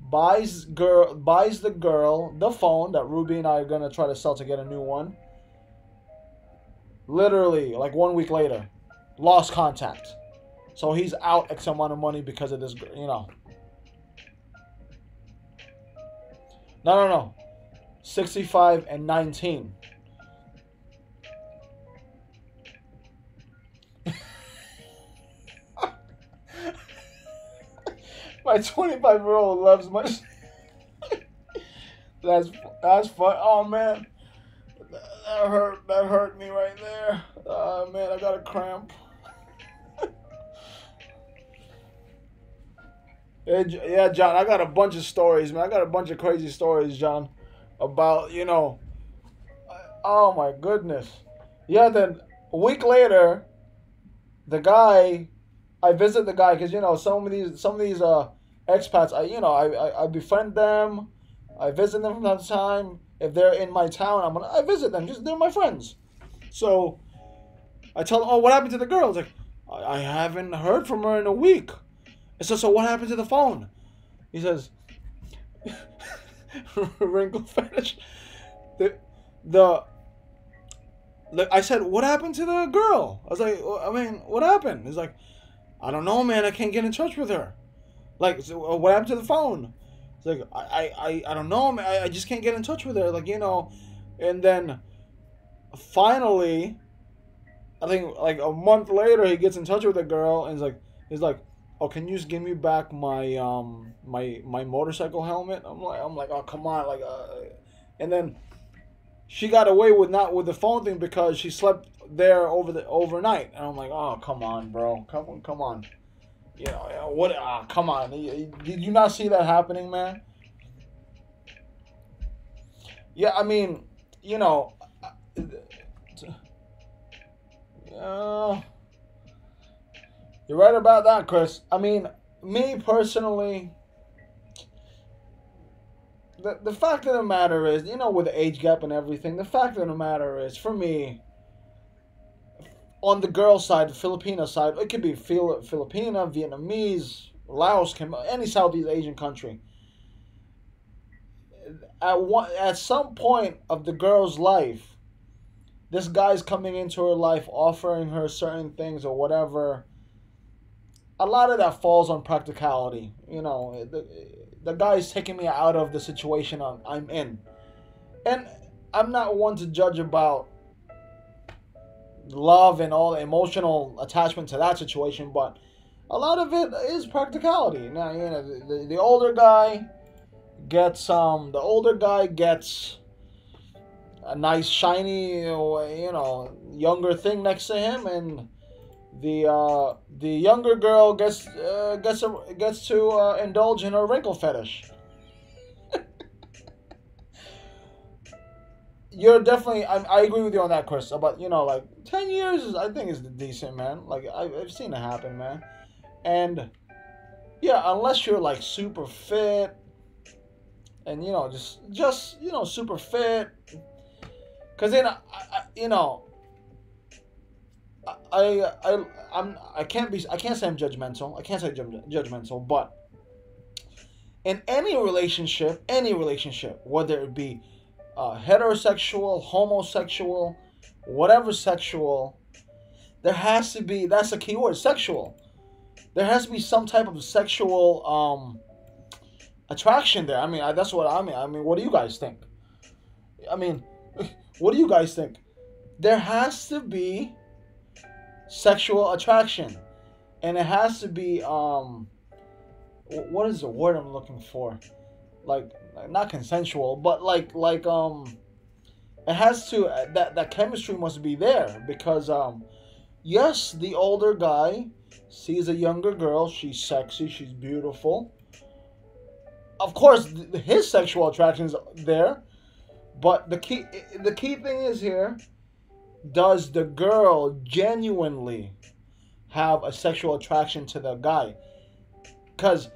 Buys the girl the phone that Ruby and I are going to try to sell to get a new one. Literally, like 1 week later, lost contact. So he's out X amount of money because of this, you know. No. 65 and 19. My 25-year-old loves my. That's fun. Oh man, that hurt me right there. Man, I got a cramp. Yeah, John, I got a bunch of stories, man. I got a bunch of crazy stories, John, about, you know. Oh my goodness. Yeah, then a week later, the guy, I visit the guy because, you know, some of these expats, I befriend them, I visit them from time to time. If they're in my town, I visit them. Just they're my friends. So I tell them, oh, what happened to the girl? It's like, I haven't heard from her in a week. I said, so what happened to the phone? He says, wrinkle fetish. The I said, what happened to the girl? I was like, I mean, what happened? He's like, I don't know, man. I can't get in touch with her. Like, so what happened to the phone? It's like, I don't know, man. I just can't get in touch with her. Like, you know. And then finally, I think like a month later, he gets in touch with the girl and he's like, oh, can you just give me back my my motorcycle helmet? I'm like, oh, come on, like, and then she got away with not with the phone thing because she slept there overnight, and I'm like, oh, come on, bro, come on, you know, what? Come on, did you not see that happening, man? Yeah, I mean, you know, you're right about that, Chris. I mean, me personally, the fact of the matter is, you know, with the age gap and everything, the fact of the matter is, for me, on the girl side, the Filipino side, it could be Filipina, Vietnamese, Laos, any Southeast Asian country. At some point of the girl's life, this guy's coming into her life, offering her certain things or whatever. A lot of that falls on practicality. You know, the guy's taking me out of the situation I'm in. And I'm not one to judge about love and all the emotional attachment to that situation, but a lot of it is practicality. Now, you know, the older guy gets a nice shiny, you know, younger thing next to him, and the younger girl gets to indulge in her wrinkle fetish. You're definitely, I agree with you on that, Chris. About, you know, like 10 years I think is decent, man. Like I've seen it happen, man. And yeah, unless you're like super fit, and you know, just you know, super fit. Cause then you know, I can't say I'm judgmental. I can't say judgmental, but in any relationship, whether it be heterosexual, homosexual, whatever sexual, there has to be, that's a key word, sexual. There has to be some type of sexual attraction there. I mean, that's what I mean. I mean, what do you guys think? I mean, what do you guys think? There has to be sexual attraction, and it has to be what is the word I'm looking for? Like not consensual, but like it has to, that chemistry must be there, because yes, the older guy sees a younger girl, she's sexy, she's beautiful. Of course, his sexual attraction is there, but the key thing is here: does the girl genuinely have a sexual attraction to the guy? Because,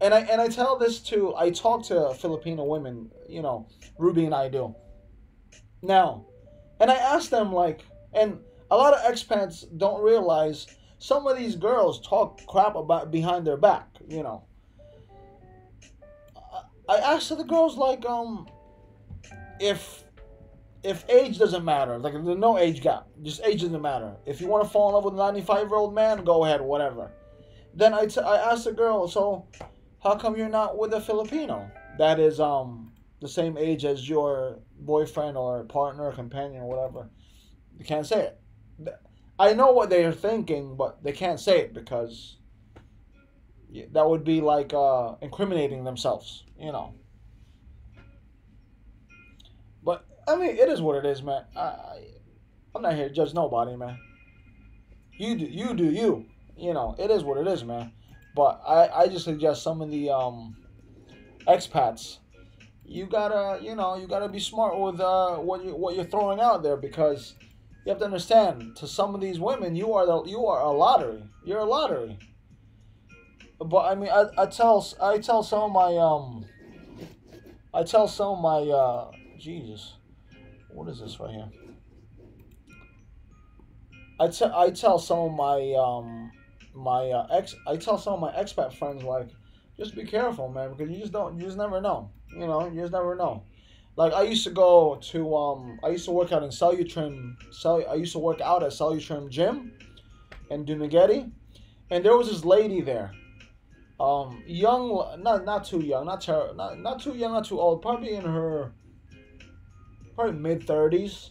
and I tell this to, I talk to Filipino women, you know, Ruby and I do. Now, and I ask them, like, and a lot of expats don't realize some of these girls talk crap about behind their back, you know. I asked the girls, like, if if age doesn't matter, like there's no age gap, just age doesn't matter. If you want to fall in love with a 95-year-old man, go ahead, whatever. Then I asked the girl, so how come you're not with a Filipino that is the same age as your boyfriend or partner or companion or whatever? You can't say it. I know what they are thinking, but they can't say it because that would be like incriminating themselves, you know. But I mean, it is what it is, man. I'm not here to judge nobody, man. You do you. You know, it is what it is, man. But I just suggest some of the expats, you gotta be smart with what you're throwing out there, because you have to understand, to some of these women, you are a lottery. You're a lottery. But I mean, I tell some of my Jesus, what is this right here? I tell some of I tell some of my expat friends, like, just be careful, man, because you just never know. You know, you just never know. Like, I used to work out in I used to work out at Salutrim Gym in Dumaguete, and there was this lady there, young, not too young, not too young, not too old, probably mid-30s,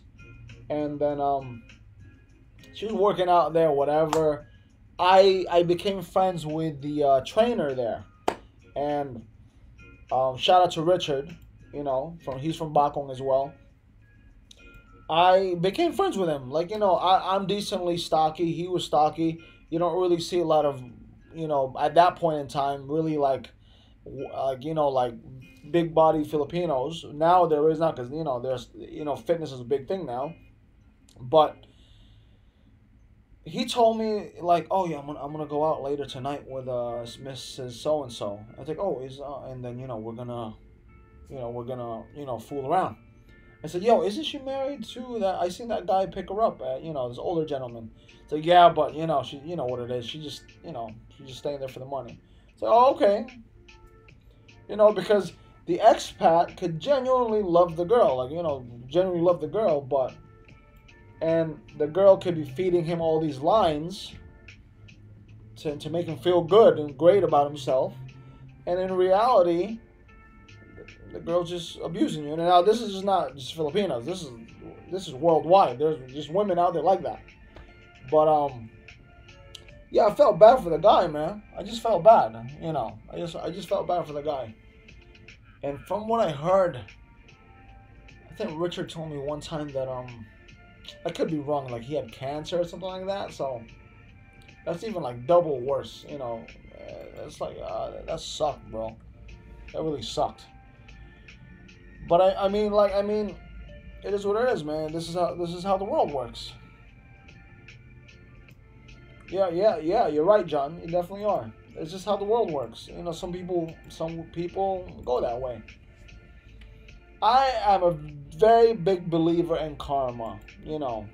and then she was working out there, whatever. I became friends with the trainer there, and shout out to Richard, you know, he's from Bakong as well. I became friends with him. Like, you know, I'm decently stocky. He was stocky. You don't really see a lot of, you know, at that point in time, really like big body Filipinos. Now there is not, because, you know, there's, you know, fitness is a big thing now. But he told me, like, oh yeah, I'm gonna go out later tonight with Mrs. So and so. I think, oh, and then, you know, we're gonna fool around. I said, yo, isn't she married to that? I seen that guy pick her up, you know, this older gentleman. So yeah, but you know, she, you know what it is. She's just staying there for the money. So, oh, okay. You know, because the expat could genuinely love the girl, like, you know, genuinely love the girl, and the girl could be feeding him all these lines to make him feel good and great about himself, and in reality, the girl's just abusing you. And now this is just not just Filipinos. This is worldwide. There's just women out there like that. But yeah, I felt bad for the guy, man. I just felt bad, you know. I just felt bad for the guy. And from what I heard, I think Richard told me one time that I could be wrong, like he had cancer or something like that. So that's even like double worse, you know. It's like that sucked, bro. That really sucked. But I mean, it is what it is, man. This is how the world works. Yeah, you're right, John. You definitely are. It's just how the world works. You know, some people go that way. I am a very big believer in karma. You know,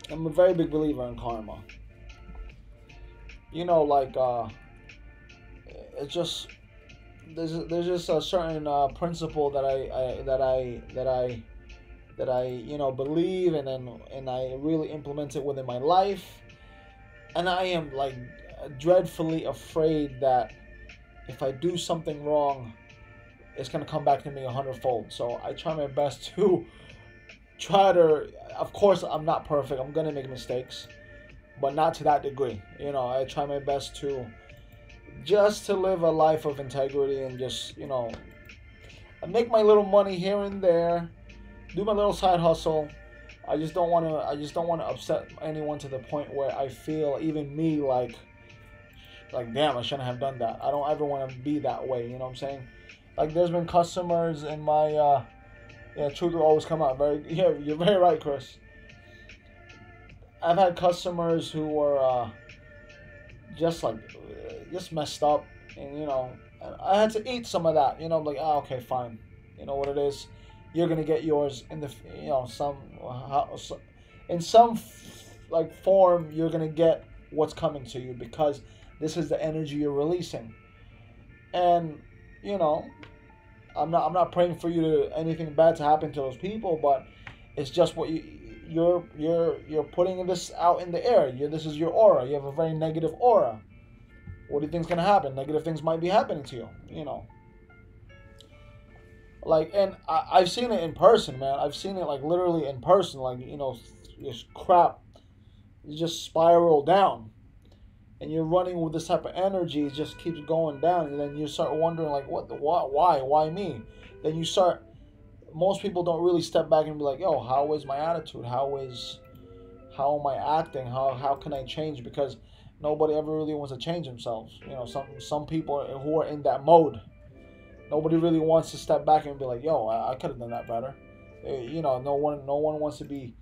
I'm a very big believer in karma. You know, like it's just there's just a certain principle that I you know believe, and I really implement it within my life. And I am like dreadfully afraid that if I do something wrong, it's gonna come back to me 100-fold. So I try my best to of course, I'm not perfect. I'm gonna make mistakes, but not to that degree. You know, I try my best to live a life of integrity and just, you know, make my little money here and there, do my little side hustle. I just don't want to upset anyone to the point where I feel, even me, like damn, I shouldn't have done that. I don't ever want to be that way. You know what I'm saying? Like, there's been customers in my truth will always come out. You're very right, Chris. I've had customers who were just messed up, and, you know, I had to eat some of that. You know, like, okay, fine. You know what it is. You're gonna get yours in the, you know, in some like form. You're gonna get what's coming to you, because this is the energy you're releasing. And, you know, I'm not praying for anything bad to happen to those people, but It's just what you're putting this out in the air. This is your aura. You have a very negative aura. What do you think's gonna happen? Negative things might be happening to you. Like, and I've seen it in person, man. I've seen it like literally in person. Like, this crap, you just spiral down, and you're running with this type of energy. It just keeps going down, and then you start wondering like, why me? Then you start. Most people don't really step back and be like, yo, how is my attitude? How am I acting? How can I change? Because nobody ever really wants to change themselves. Some people who are in that mode, nobody really wants to step back and be like, yo, I could have done that better. No one wants to be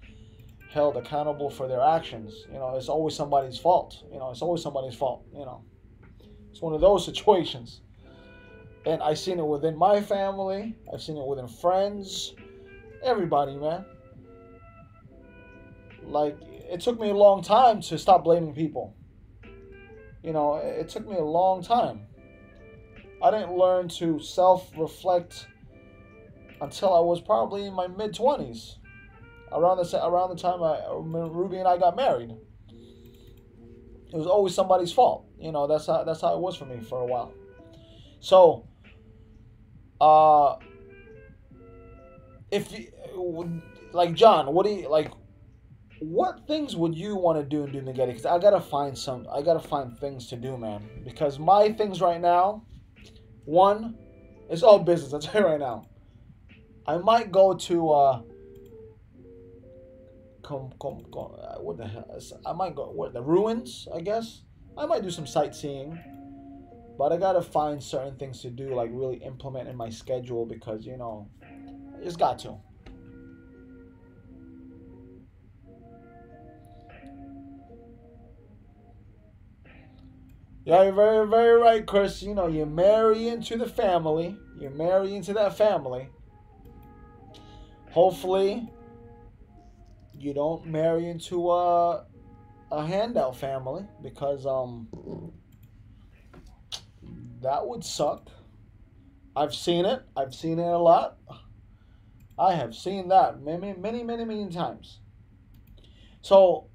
held accountable for their actions. It's always somebody's fault. It's always somebody's fault. It's one of those situations. And I've seen it within my family. I've seen it within friends. Everybody, man. Like, it took me a long time to stop blaming people. It took me a long time. I didn't learn to self-reflect until I was probably in my mid-20s. Around the time Ruby and I got married. It was always somebody's fault. That's how it was for me for a while. So, if you, like John, what things would you want to do in Dumaguete? Because I gotta find things to do, man. Because my things right now, one, it's all business. I'll tell you right now. I might go to what the hell? I might go the ruins, I guess. I might do some sightseeing. But I gotta find certain things to do, like really implement in my schedule, because I just got to. Yeah, you're very, very right, Chris. You marry into the family. You marry into that family. Hopefully, you don't marry into a handout family, because that would suck. I've seen it. I've seen it a lot. I have seen that many, many, many, many times. So,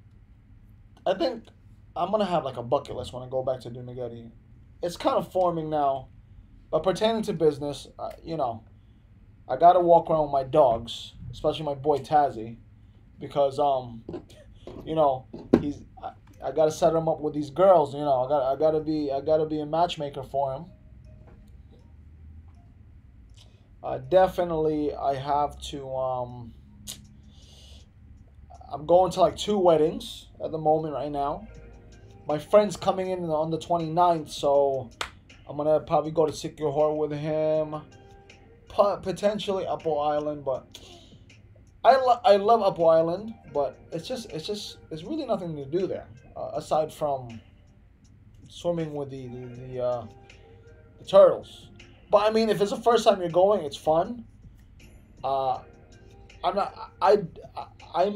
I think I'm going to have like a bucket list when I go back to Dumaguete. It's kind of forming now. But pertaining to business, I got to walk around with my dogs, especially my boy Tazzy. Because, he's... I gotta set him up with these girls, I gotta be a matchmaker for him. Definitely, I have to. I'm going to like 2 weddings at the moment right now. My friend's coming in on the 29th, so I'm gonna probably go to Sikihor with him. Potentially Upper Island, but I love Upper Island, but it's really nothing to do there. Aside from swimming with the turtles. But I mean, if it's the first time you're going, it's fun. I'm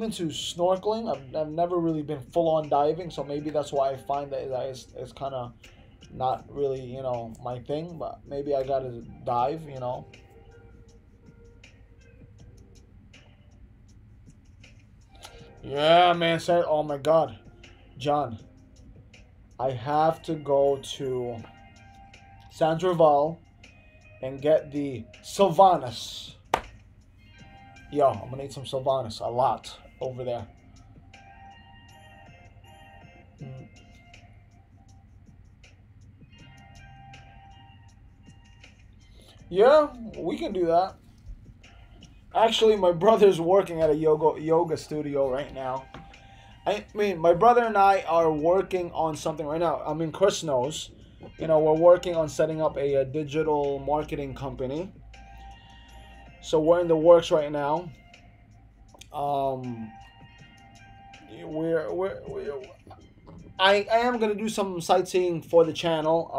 into snorkeling. I've never really been full on diving, so maybe that's why I find that it's kind of not really my thing. But maybe I gotta dive. Yeah, man. Oh my God. John, I have to go to Sandraval and get the Sylvanas. Yo, I'm gonna eat some Sylvanas a lot over there. Yeah, we can do that. Actually, my brother's working at a yoga studio right now. I mean, my brother and I are working on something right now. I mean, Chris knows. We're working on setting up a digital marketing company. So we're in the works right now. I am gonna do some sightseeing for the channel.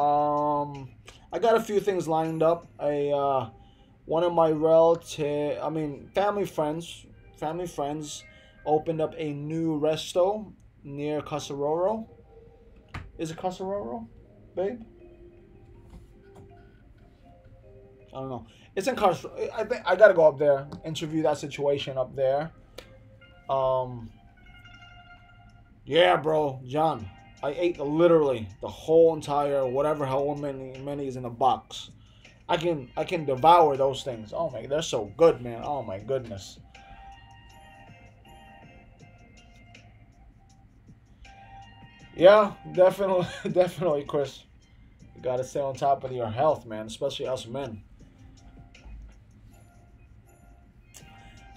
I got a few things lined up. One of my family friends opened up a new resto near Casaroro. Is it Casaroro, babe? I don't know. It's in Casaroro. I think I gotta go up there, interview that situation up there. Um, yeah, bro, John. I ate literally the whole entire whatever how many is in the box. I can devour those things. Oh my, they're so good, man. Oh my goodness. Yeah, definitely, definitely, Chris. You gotta stay on top of your health, man, especially us men.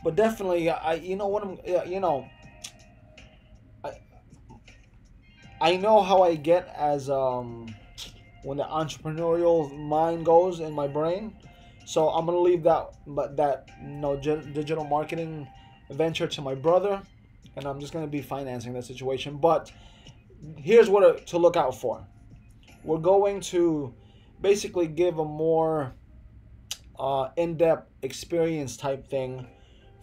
But definitely, you know what I'm, yeah, I, I know how I get as when the entrepreneurial mind goes in my brain. So I'm gonna leave that digital marketing venture to my brother, and I'm just gonna be financing that situation. But here's what to look out for. We're going to basically give a more in-depth experience type thing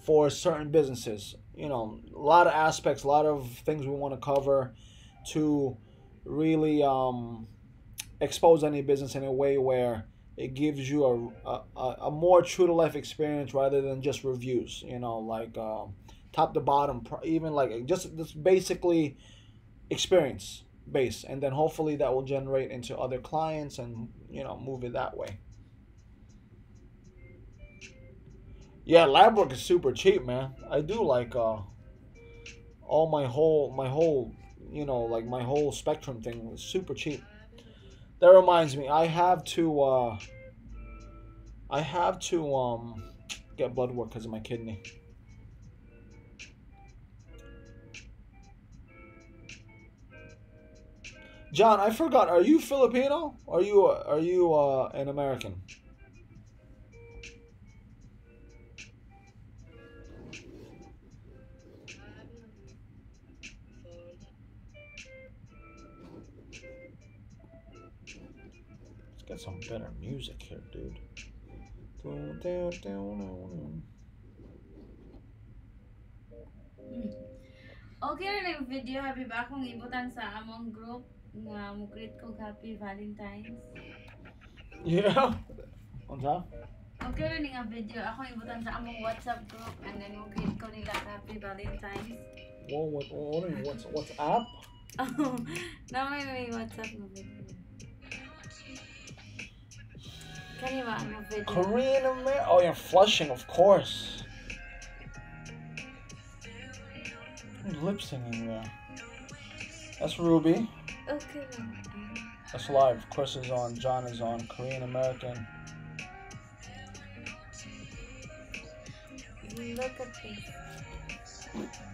for certain businesses. A lot of aspects, a lot of things we want to cover to really expose any business in a way where it gives you a more true to life experience rather than just reviews. Like top to bottom, even like just basically experience base, and then hopefully that will generate into other clients and move it that way. Yeah, lab work is super cheap, man. I do like all my whole like my whole spectrum thing was super cheap. That reminds me, I have to get blood work because of my kidney. John, I forgot. Are you Filipino? Are you an American? Let's get some better music here, dude. Okay rin yung video habi ba akong ibutang sa among group nga mo greet ko happy Valentine's. Yeah. On top. Okay rin nga video akong ibutang sa among WhatsApp group and then mo greet ko nila happy Valentine's. Whoa, what's up? Oh, na may WhatsApp na video. Kani ba ang video? Korean American. Oh, you're Flushing, of course. Who's lip singing there? That's Ruby. Okay. That's live. Chris is on. John is on. Korean American. Look at this.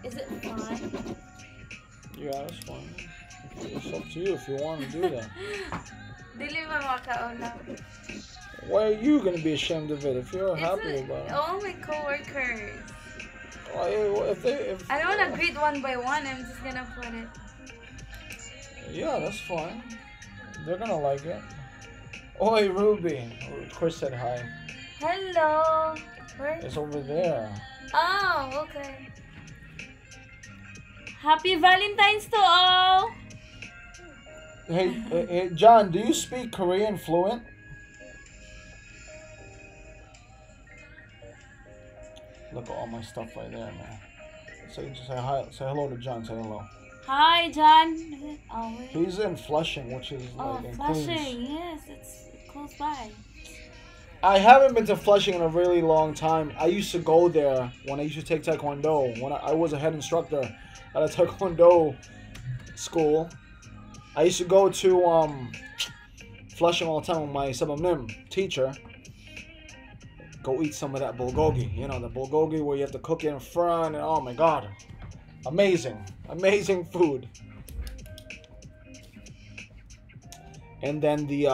Is it fun? Yeah, that's fun. It's up to you if you want to do that. Dili ba makaula? Why are you gonna be ashamed of it if you're happy about it? All my coworkers. If I don't wanna greet one by one. I'm just gonna put it. Yeah, that's fine. They're gonna like it. Oi, Ruby. Chris said hi. Hello. Where? It's over there. Oh, okay. Happy Valentine's to all. Hey, John, do you speak Korean fluent? Look at all my stuff right there, man. Just say hi. Say hello to John. Say hello. Hi, John. Oh, wait. He's in Flushing, which is like in Flushing. Queens. Yes, it's close by. I haven't been to Flushing in a really long time. I used to go there when I used to take Taekwondo. When I was a head instructor at a Taekwondo school. I used to go to Flushing all the time with my Sabamnim teacher. Go eat some of that bulgogi. You know, the bulgogi where you have to cook it in front. And, oh my God. Amazing. Amazing food. And then the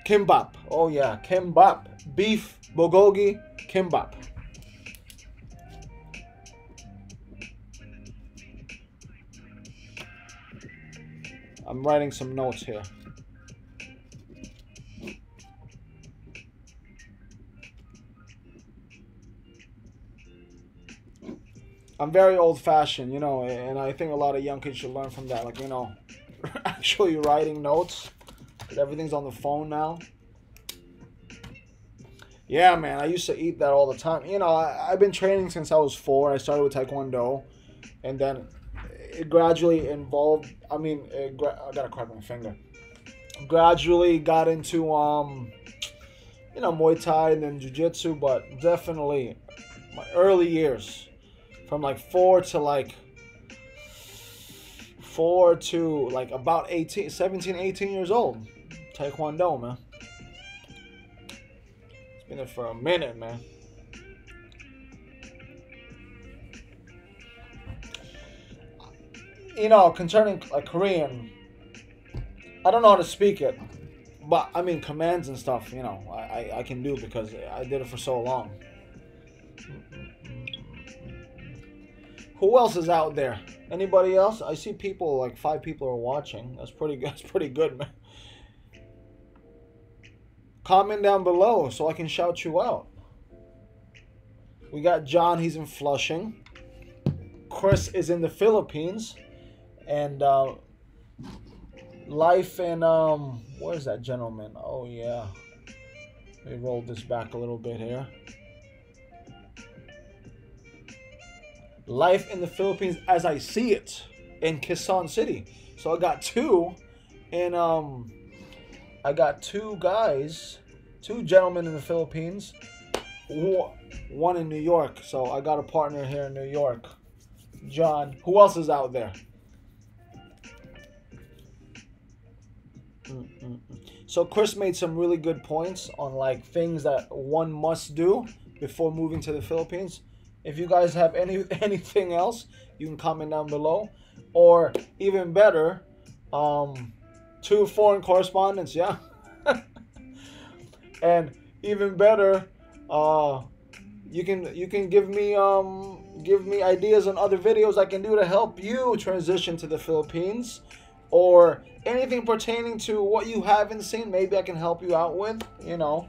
kimbap. Oh yeah, kimbap. Beef, bulgogi, kimbap. I'm writing some notes here. I'm very old-fashioned, you know, and I think a lot of young kids should learn from that. Like, you know, actually writing notes. Everything's on the phone now. Yeah, man, I used to eat that all the time. You know, I've been training since I was 4. I started with Taekwondo, and then it gradually involved. I mean, I gotta crack my finger. Gradually got into Muay Thai and then Jiu Jitsu, but definitely my early years, from like 4 to about 18, 17, 18 years old. Taekwondo, man. It's been there for a minute, man. Concerning like Korean, I don't know how to speak it, but I mean commands and stuff. I can do because I did it for so long. Who else is out there? Anybody else? I see people, like 5 people are watching. That's pretty good. That's pretty good, man. Comment down below so I can shout you out. We got John. He's in Flushing. Chris is in the Philippines. And life in where's that gentleman? Oh yeah. Let me roll this back a little bit here. Life in the Philippines as I see it in Quezon City. So I got 2 in I got 2 guys, 2 gentlemen in the Philippines, 1 in New York. So I got a partner here in New York. John. Who else is out there? So Chris made some really good points on like things that one must do before moving to the Philippines. If you guys have anything else, you can comment down below. Or even better, 2 foreign correspondents, yeah. And even better, you can give me ideas on other videos I can do to help you transition to the Philippines, or anything pertaining to what you haven't seen. Maybe I can help you out with. No,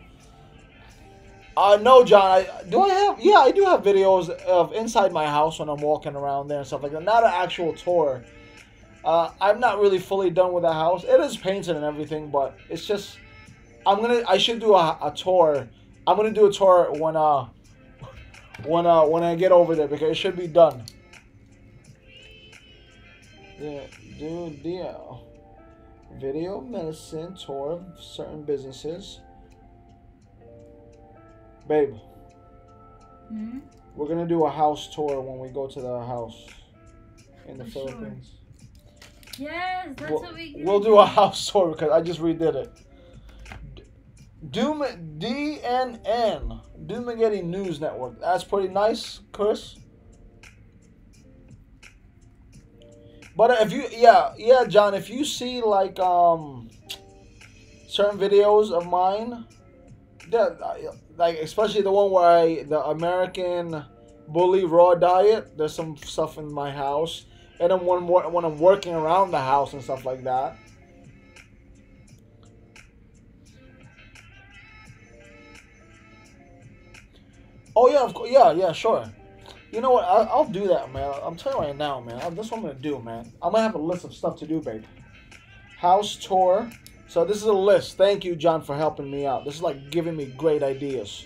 John. I do have videos of inside my house when I'm walking around there and stuff like that. Not an actual tour. I'm not really fully done with the house. It is painted and everything, but it's just I should do a tour. I'm gonna do a tour when I get over there because it should be done. Yeah, do the video medicine tour of certain businesses. Babe, we're gonna do a house tour when we go to the house in the Philippines. Sure. Yes, that's what we'll do a house tour because I just redid it. DNN, Dumaguete News Network. That's pretty nice, Chris. But if you, John, if you see like certain videos of mine, like especially the one where the American Bully Raw diet, there's some stuff in my house, and then when I'm working around the house and stuff like that. Oh yeah, of course, yeah, sure. You know what? I'll do that, man. I'm telling you right now, man. That's what I'm gonna do, man. I'm gonna have a list of stuff to do, babe. House tour. So this is a list. Thank you, John, for helping me out. This is like giving me great ideas.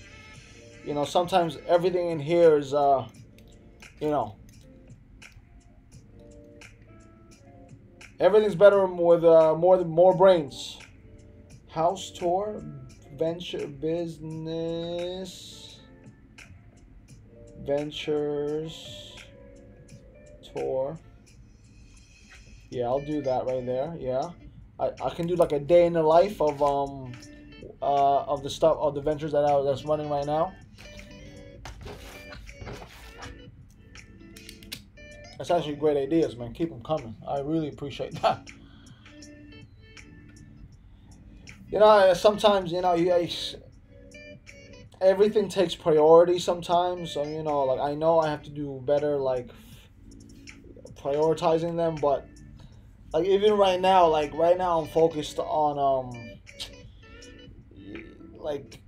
Sometimes everything in here is, everything's better with more brains. House tour, venture business. Ventures tour. Yeah, I'll do that right there. Yeah, I can do like a day in the life of the stuff of the ventures that's running right now. That's actually great ideas, man. Keep them coming. I really appreciate that. Sometimes everything takes priority sometimes. So, like I know I have to do better, like prioritizing them. But like even right now I'm focused on like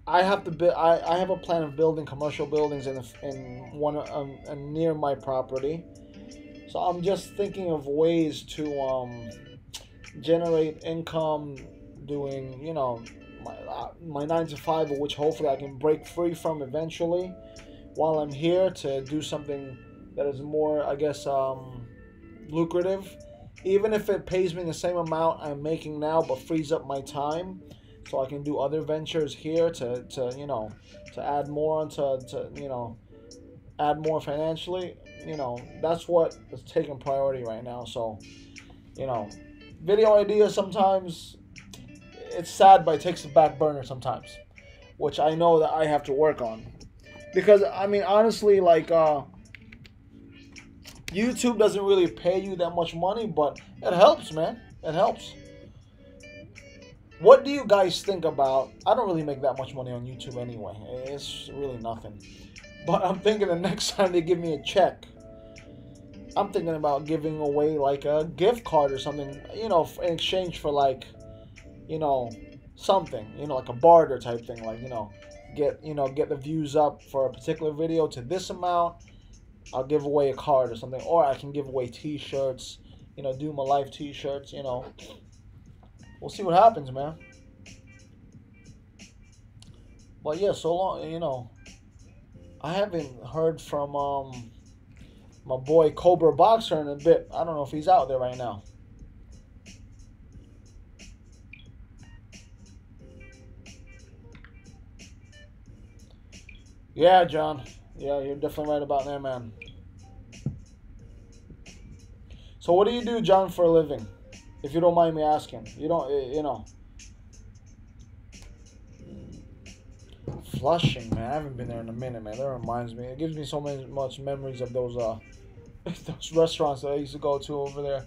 I have to I have a plan of building commercial buildings in one near my property. So I'm just thinking of ways to generate income doing my 9 to 5, which hopefully I can break free from eventually, while I'm here to do something that is more, I guess, lucrative. Even if it pays me the same amount I'm making now, but frees up my time, so I can do other ventures here to to add more to add more financially. That's what is taking priority right now. So you know, video ideas sometimes it's sad, but it takes the back burner sometimes, which I know that I have to work on. Because I mean, honestly, like YouTube doesn't really pay you that much money, but it helps, man. It helps. What do you guys think about? I don't really make that much money on YouTube anyway. It's really nothing. But I'm thinking the next time they give me a check, I'm thinking about giving away like a gift card or something, in exchange for like, you know, something, like a barter type thing, like, get the views up for a particular video to this amount. I'll give away a card or something, or I can give away T-shirts, do my live T-shirts. We'll see what happens, man. But yeah, so long, I haven't heard from my boy Cobra Boxer in a bit. I don't know if he's out there right now. Yeah, John. Yeah, you're definitely right about that, man. So what do you do, John, for a living? If you don't mind me asking. You don't. Flushing, man. I haven't been there in a minute, man. That reminds me. It gives me so much memories of those those restaurants that I used to go to over there.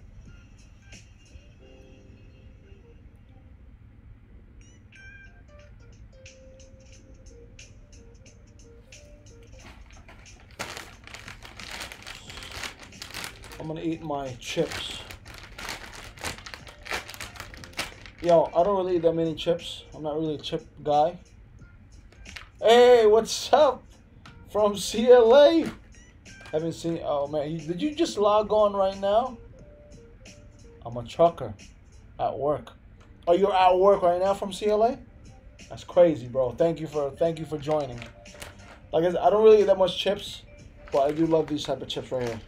I'm gonna eat my chips. Yo, I don't really eat that many chips. I'm not really a chip guy. Hey, what's up from CLA? Haven't seen. Oh man, did you just log on right now? I'm a trucker at work. Oh, you're at work right now from CLA? That's crazy, bro. Thank you for joining. Like I said, I don't really eat that much chips, but I do love these type of chips right here.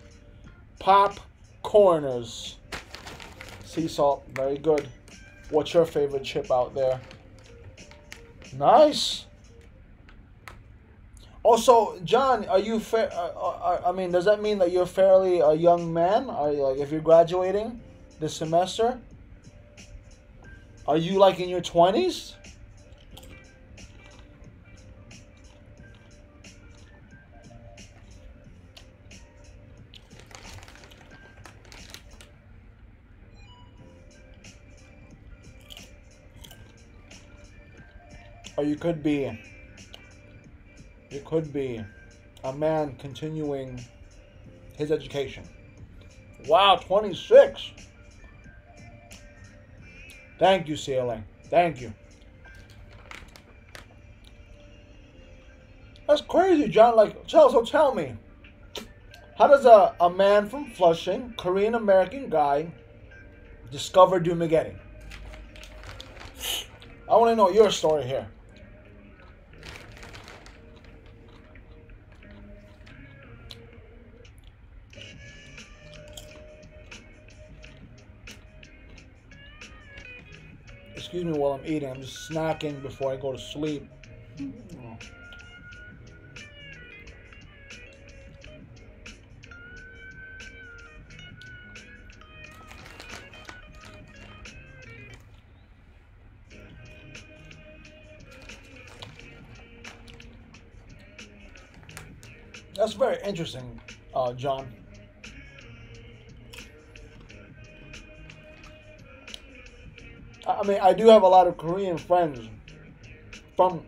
Pop Corners. Sea salt, very good. What's your favorite chip out there? Nice. Also, John, are you I mean, does that mean that you're fairly a young man? Are you, like, if you're graduating this semester? Are you like in your 20s? Or you could be. It could be a man continuing his education. Wow, 26. Thank you, CLA. Thank you. That's crazy, John. Like, so tell me, how does a man from Flushing, Korean American guy, discover Dumaguete? I want to know your story here. Excuse me while I'm eating. I'm just snacking before I go to sleep. That's very interesting, John. I mean, I do have a lot of Korean friends from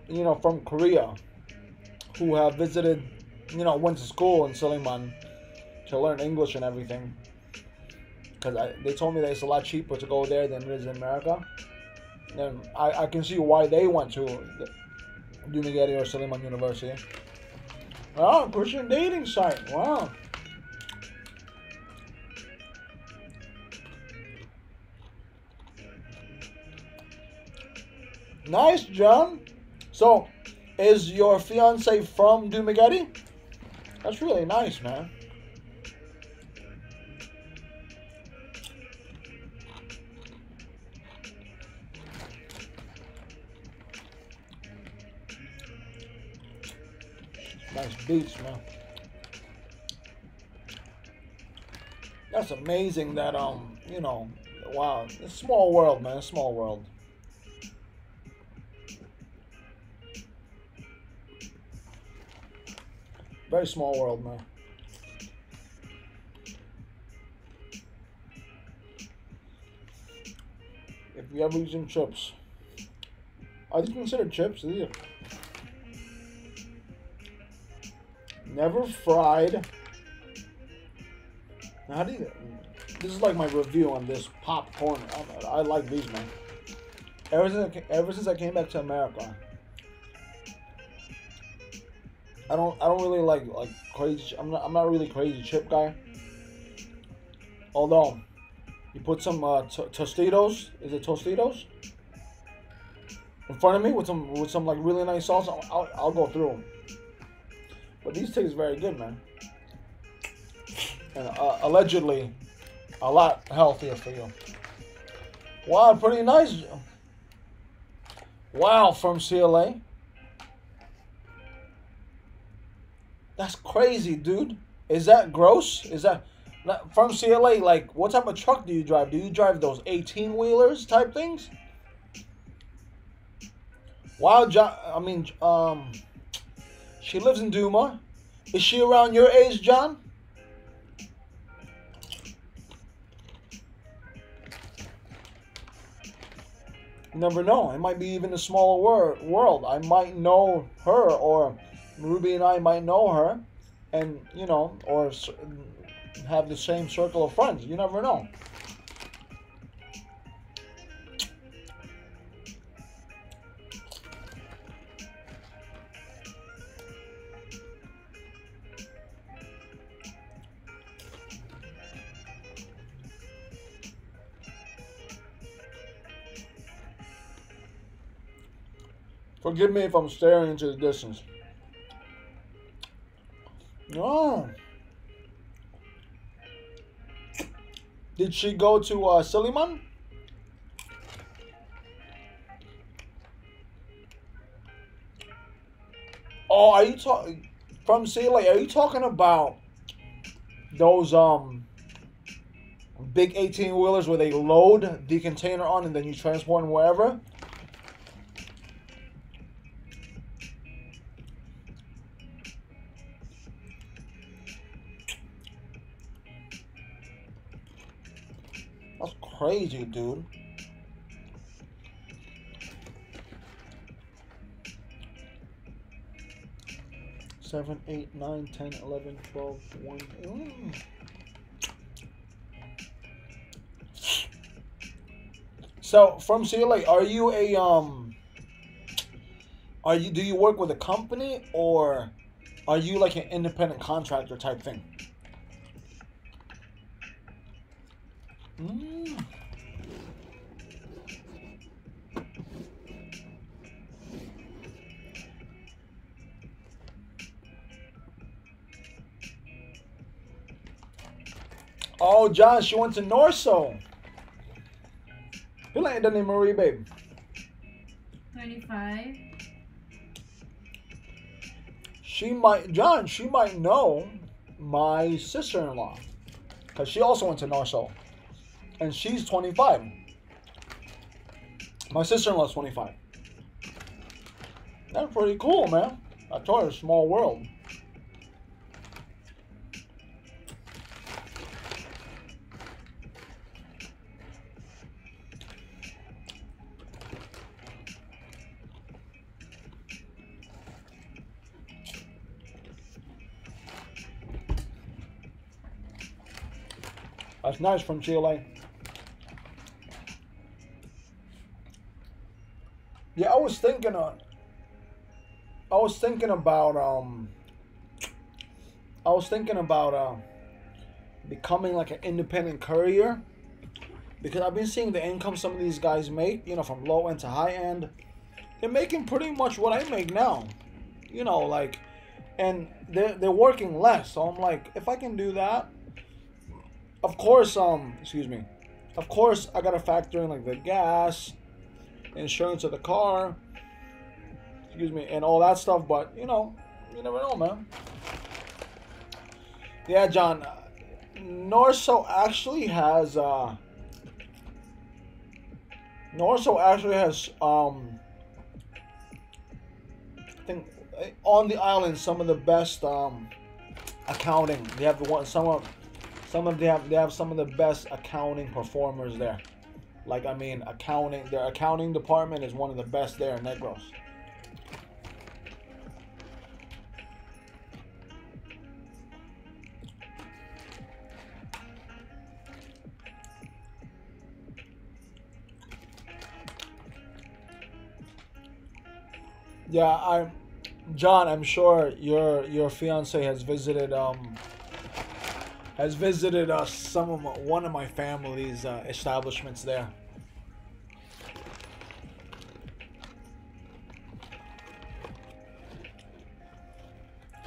Korea who have visited, went to school in Suleiman to learn English and everything. Because they told me that it's a lot cheaper to go there than it is in America. And I can see why they went to Dumaguete or Suleiman University. Oh, Christian dating site. Wow. Nice, John. So, is your fiance from Dumaguete? That's really nice, man. Nice beats, man. That's amazing that, you know, wow. It's a small world, man. It's a small world. Very small world, man. If you ever using chips, are these considered chips? These are never fried. Now, how do you? This is like my review on this popcorn. I like these, man. Ever since I came back to America, I don't really like crazy. I'm not really crazy chip guy. Although, you put some Tostitos. Is it Tostitos? In front of me with some like really nice sauce. I'll go through them. But these taste very good, man. And allegedly, a lot healthier for you. Wow, pretty nice. Wow, from CLA. That's crazy, dude. Is that gross? Is that from CLA? Like, what type of truck do you drive? Do you drive those 18-wheelers type things? Wow, John. I mean, she lives in Duma. Is she around your age, John? You never know. It might be even a smaller world. I might know her, or Ruby and I might know her, and you know, or have the same circle of friends. You never know. Forgive me if I'm staring into the distance. No. Did she go to Silliman? Oh, are you talking from CLA? Are you talking about those big 18-wheelers where they load the container on and then you transport them wherever? That's crazy, dude. Seven, 8, 9, 10, 11, 12, 1. So from CLA, are you a do you work with a company, or are you like an independent contractor type thing? Oh, John, she went to Norso. Pila edad ni Marie, babe? 25. She might know my sister-in-law, because she also went to Norso, and she's 25. My sister-in-law's 25. That's pretty cool, man. I told her, small world. That's nice from Chile. Yeah, I was thinking about becoming like an independent courier, because I've been seeing the income some of these guys make, you know, from low end to high end. they're making pretty much what I make now. You know, like, and they're working less. So I'm like, if I can do that, of course, excuse me, of course I gotta factor in like the gas, insurance of the car, excuse me, and all that stuff. But you know, you never know, man. Yeah, John. Norso actually has I think on the island some of the best accounting. They have the one they have some of the best accounting performers there. Like, I mean, their accounting department is one of the best there in Negros. Yeah, John, I'm sure your fiance has visited one of my family's establishments there.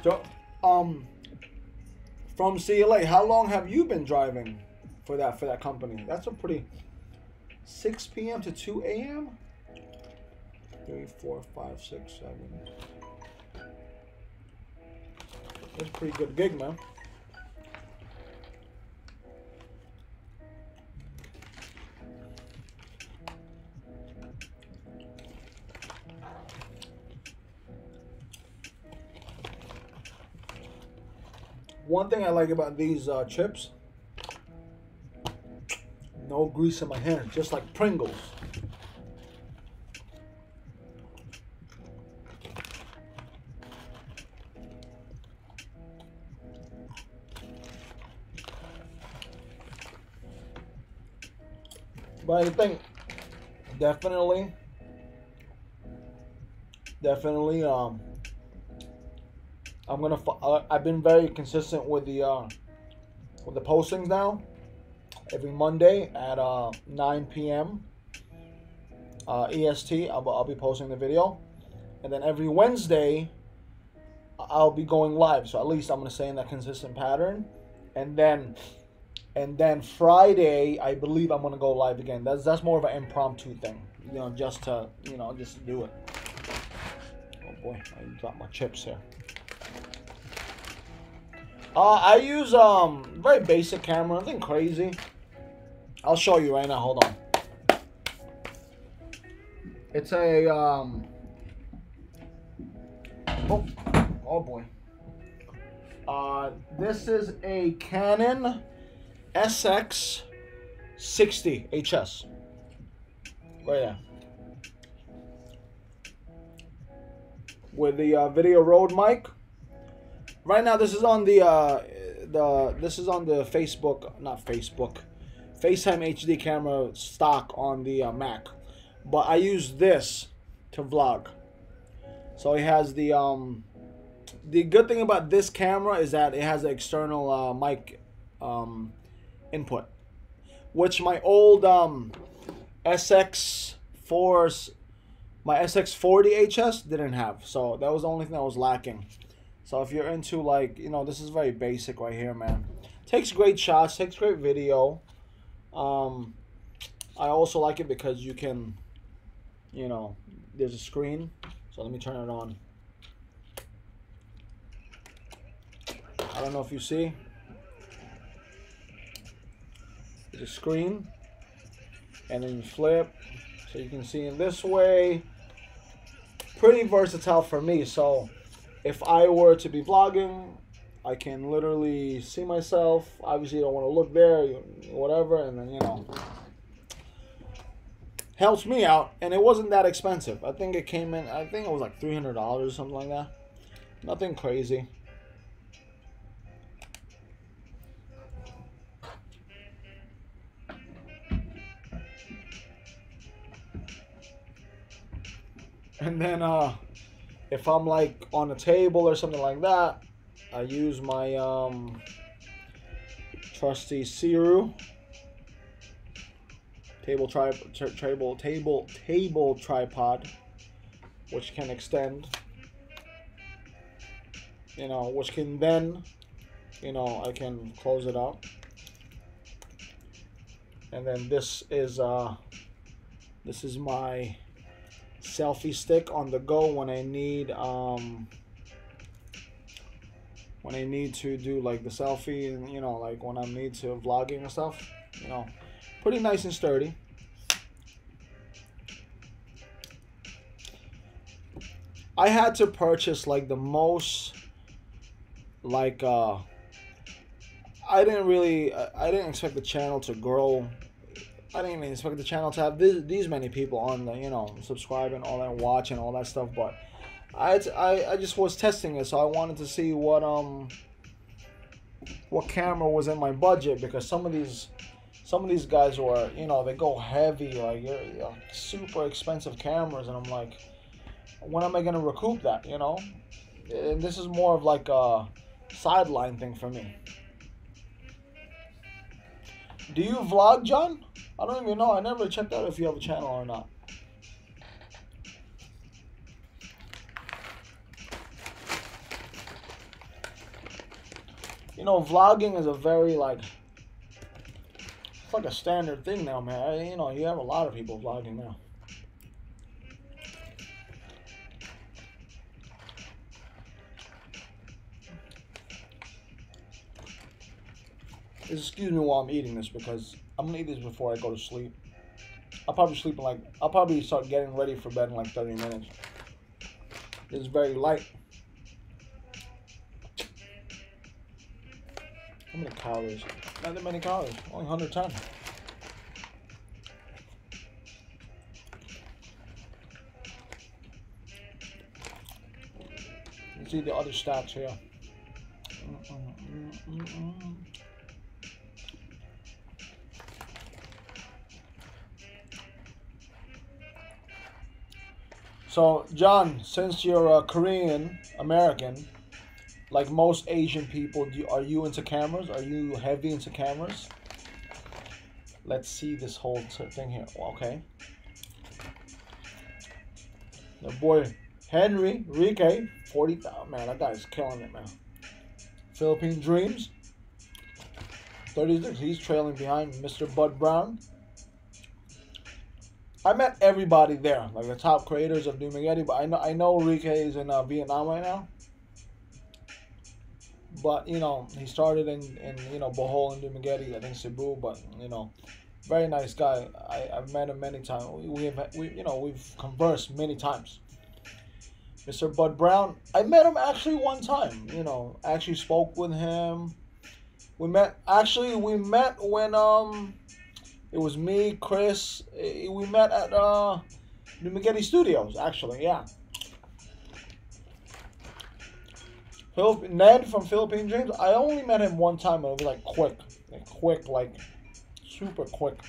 So, from CLA, how long have you been driving for that company? That's a pretty 6 p.m. to 2 a.m. 3, 4, 5, 6, 7. That's a pretty good gig, man. One thing I like about these chips, no grease in my hands, just like Pringles. But I think definitely, I've been very consistent with the postings now. Every Monday at 9 p.m. EST, I'll be posting the video, and then every Wednesday I'll be going live. So at least I'm gonna stay in that consistent pattern, and then Friday I believe I'm gonna go live again. That's more of an impromptu thing, you know, just to do it. Oh boy, I dropped my chips here. I use very basic camera, nothing crazy. I'll show you right now. Hold on. It's a oh boy. This is a Canon SX60 HS. Right there. With the video Rode mic. Right now, this is on the Facebook, not Facebook, FaceTime HD camera stock on the Mac, but I use this to vlog. So it has the good thing about this camera is that it has an external mic input, which my old my SX40 HS didn't have. So that was the only thing that was lacking. So if you're into, like, you know, this is very basic right here, man. Takes great shots, takes great video. I also like it because you can, you know, there's a screen. So let me turn it on. I don't know if you see. There's a screen. And then you flip. So you can see in this way. Pretty versatile for me. So if I were to be vlogging, I can literally see myself. Obviously, you don't want to look there, whatever, and then, you know, helps me out. And it wasn't that expensive. I think it came in, I think it was like $300 or something like that. Nothing crazy. And then, if I'm like on a table or something like that, I use my trusty Siru table tripod, which can extend, which can then, I can close it up. And then this is my selfie stick on the go when I need to do like the selfie, and like when I need to vlogging and stuff. Pretty nice and sturdy. I had to purchase like the most, like I didn't expect the channel to grow. I didn't even expect the channel to have these many people on the, subscribe and all that, watch and all that stuff. But I just was testing it, so I wanted to see what camera was in my budget, because some of these guys were, they go heavy, like super expensive cameras, and I'm like, when am I gonna recoup that? And this is more of like a sideline thing for me. Do you vlog, John? I don't even know. I never checked out if you have a channel or not. Vlogging is a very it's like a standard thing now, man. You have a lot of people vlogging now. Excuse me while I'm eating this, because I'm gonna eat this before I go to sleep. I'll probably start getting ready for bed in like 30 minutes. It's very light. How many calories? Not that many calories. Only 110. You see the other stats here. So, John, since you're a Korean American, like most Asian people, are you into cameras? Are you heavy into cameras? Let's see this whole thing here. Okay. The boy Henry Rique, 40,000. Man, that guy's killing it, man. Philippine Dreams, 36. He's trailing behind Mr. Bud Brown. I met everybody there, like the top creators of Dumaguete, but I know Rique is in Vietnam right now. But he started in Bohol and Dumaguete, I think Cebu, but very nice guy. I've met him many times. We've conversed many times. Mr. Bud Brown, I met him actually one time. Actually spoke with him. We met when it was me, Chris. We met at Dumaguete Studios, actually, yeah. Ned from Philippine Dreams, I only met him one time, and it was quick, like super quick.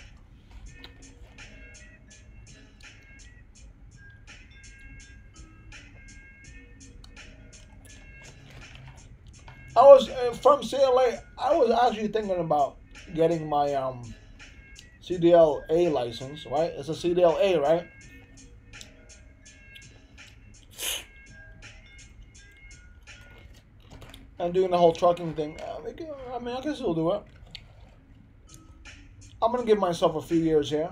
I was from CLA. I was actually thinking about getting my CDLA license, right? It's a CDLA, right? And doing the whole trucking thing. I mean, I can still do it. I'm going to give myself a few years here.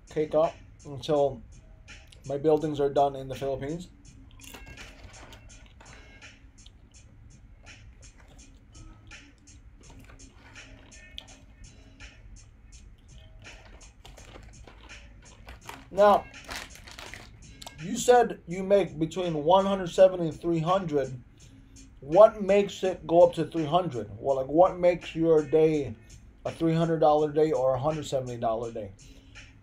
Cake up until my buildings are done in the Philippines. Now, you said you make between 170 and 300. What makes it go up to 300? Well, like what makes your day a $300 day or a $170 day?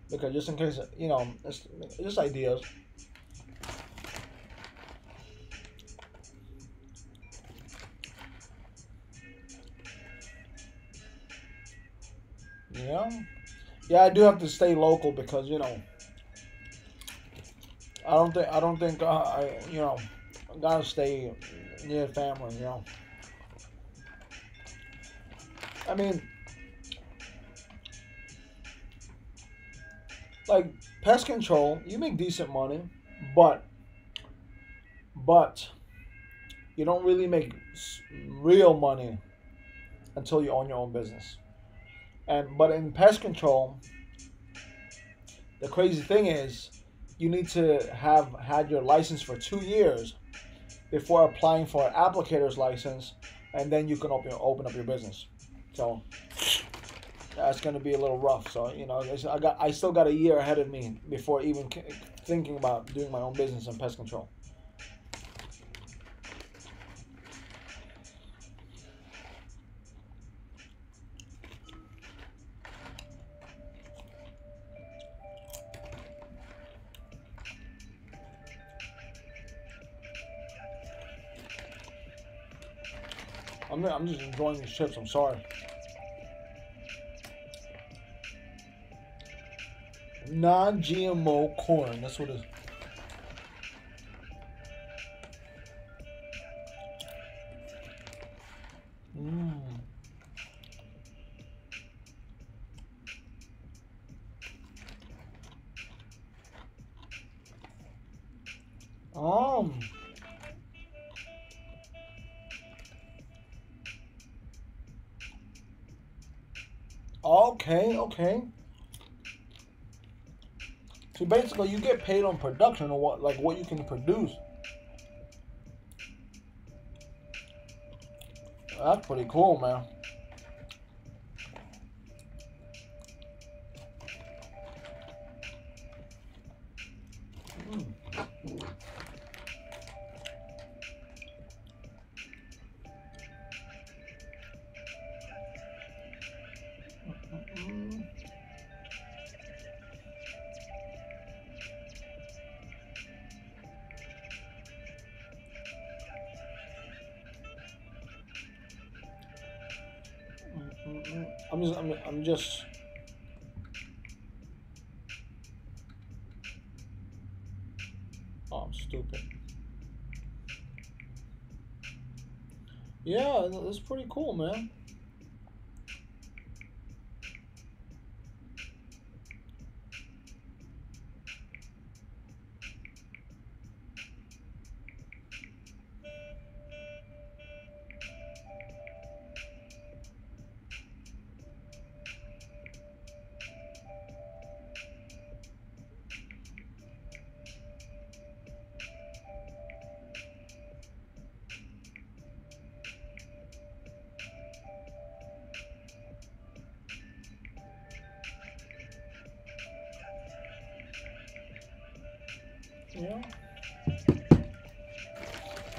Because just in case, it's just ideas. Yeah, I do have to stay local because I don't think I gotta stay near family. I mean, like pest control, you make decent money, but but you don't really make real money until you own your own business. But in pest control, the crazy thing is you need to have had your license for 2 years before applying for an applicator's license, and then you can open up your business. So that's going to be a little rough. So I still got a year ahead of me before even thinking about doing my own business in pest control. I'm just enjoying these chips. I'm sorry. Non-GMO corn. That's what it is. Um. Okay. So basically, you get paid on production or what you can produce. That's pretty cool, man. I'm just. Oh, I'm stupid. Yeah, that's pretty cool, man. Yeah.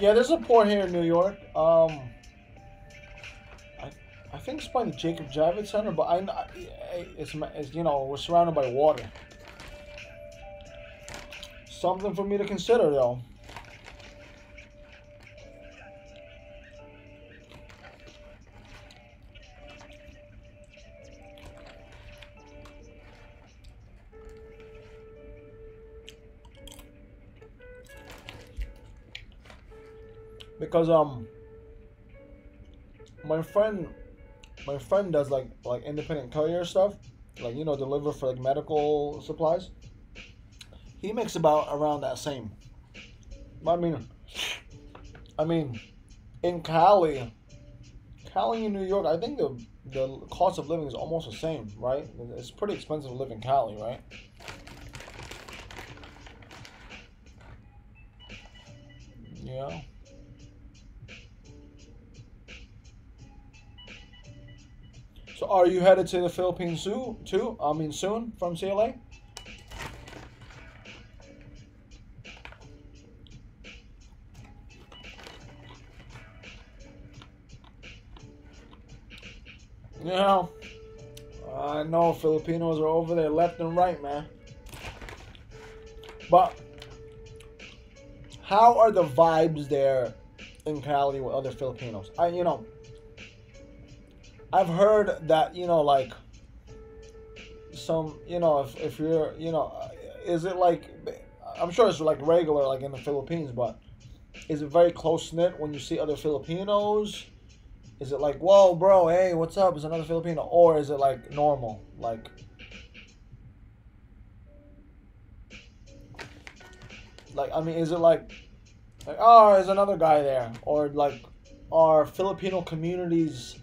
Yeah, there's a port here in New York. I think it's by the Jacob Javits Center, but it's we're surrounded by water. Something for me to consider, though. Because my friend does like independent courier stuff, like deliver for like medical supplies. He makes about around that same. I mean, in Cali in New York, I think the cost of living is almost the same, right? It's pretty expensive to live in Cali, right? Yeah. So are you headed to the Philippines too? I mean, soon from CLA? Yeah. I know Filipinos are over there left and right, man. But how are the vibes there in Cali with other Filipinos? I've heard that like some if you're is it like, I'm sure it's like regular like in the Philippines, but is it very close knit when you see other Filipinos? Is it like, whoa, bro, hey, what's up? Is another Filipino, or is it like normal, like I mean, is it like Like, oh, there's another guy there, or like, are Filipino communities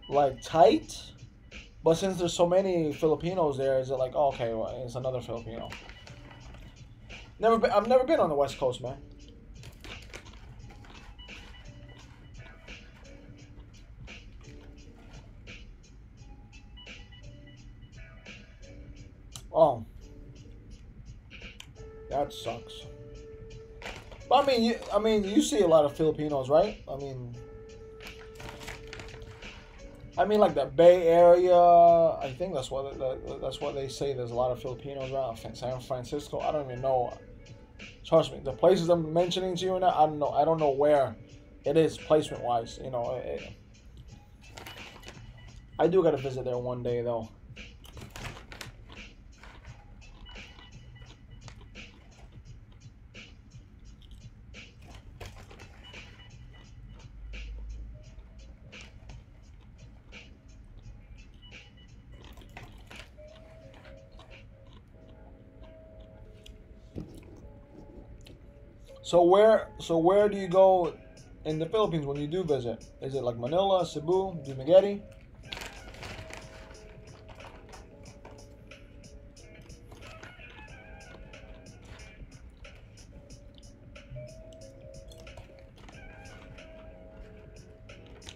like tight? But since there's so many Filipinos there, is it like, oh, okay, well, it's another Filipino? Never been. I've never been on the West Coast, man. Oh, that sucks. But I mean, you see a lot of Filipinos, right? I mean, like the Bay Area. I think that's what they say. There's a lot of Filipinos around San Francisco. I don't even know. Trust me, the places I'm mentioning to you now, I don't know. I don't know where it is placement wise. You know, I do gotta visit there one day though. So where do you go in the Philippines when you do visit? Is it like Manila, Cebu, Dumaguete?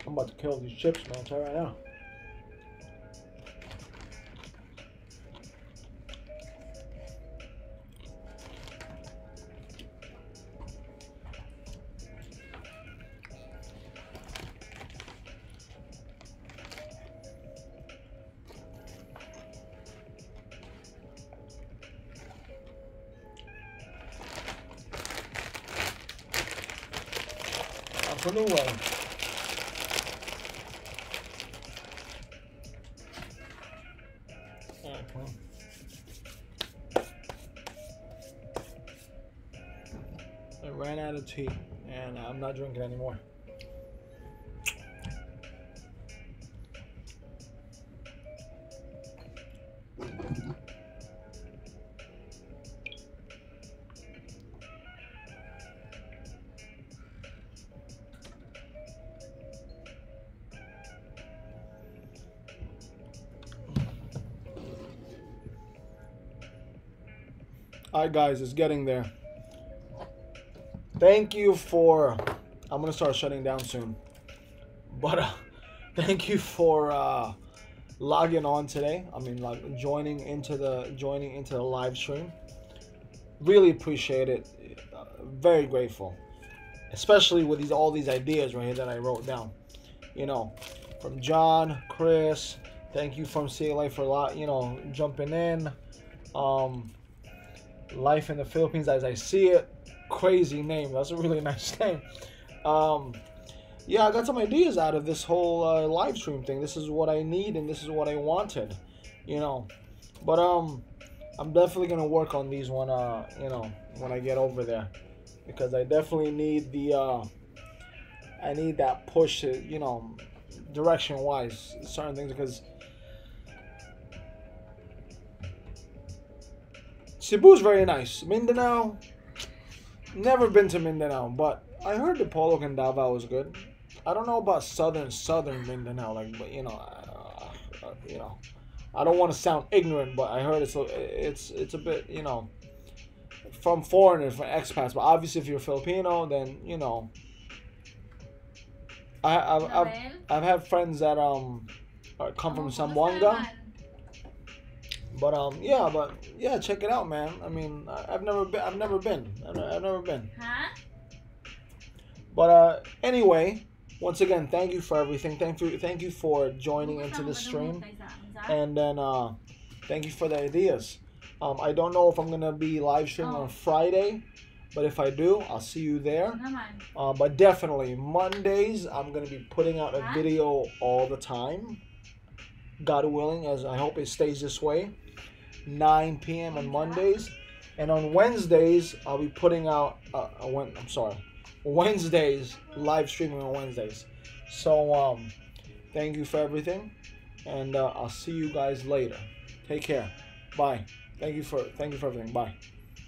I'm about to kill these chips, man. I'll tell you right now. That's a new way. I ran out of tea, and I'm not drinking anymore. Alright guys, it's getting there. Thank you for... I'm gonna start shutting down soon. But thank you for logging on today. I mean, like joining into the live stream. Really appreciate it. Very grateful, especially with all these ideas right here that I wrote down. You know, from John, Chris. Thank you from CLA for a lot. You know, jumping in. Life in the Philippines as I see it. Crazy name. That's a really nice name. Yeah, I got some ideas out of this whole live stream thing. This is what I need and this is what I wanted, you know. But I'm definitely gonna work on these when you know, when I get over there, because I definitely need the I need that push, you know, direction wise, certain things, because Cebu's very nice. Mindanao, never been to Mindanao, but I heard the Polo and Davao was good. I don't know about southern Mindanao, like, but you know, I don't want to sound ignorant, but I heard it's a bit, you know, from foreigners, from expats. But obviously, if you're Filipino, then you know, I've had friends that come from Zamboanga. But yeah, check it out, man. I mean, I've never been. Huh? But anyway, once again, thank you for everything. Thank you for joining into the stream, and then thank you for the ideas. I don't know if I'm gonna be live streaming on Friday, but if I do, I'll see you there. But definitely Mondays, I'm gonna be putting out a video all the time. God willing, as I hope it stays this way. 9 p.m. on Mondays, and on Wednesdays I'll be putting out Wednesdays, live streaming on Wednesdays. So thank you for everything, and I'll see you guys later. Take care. Bye. Thank you for everything. Bye.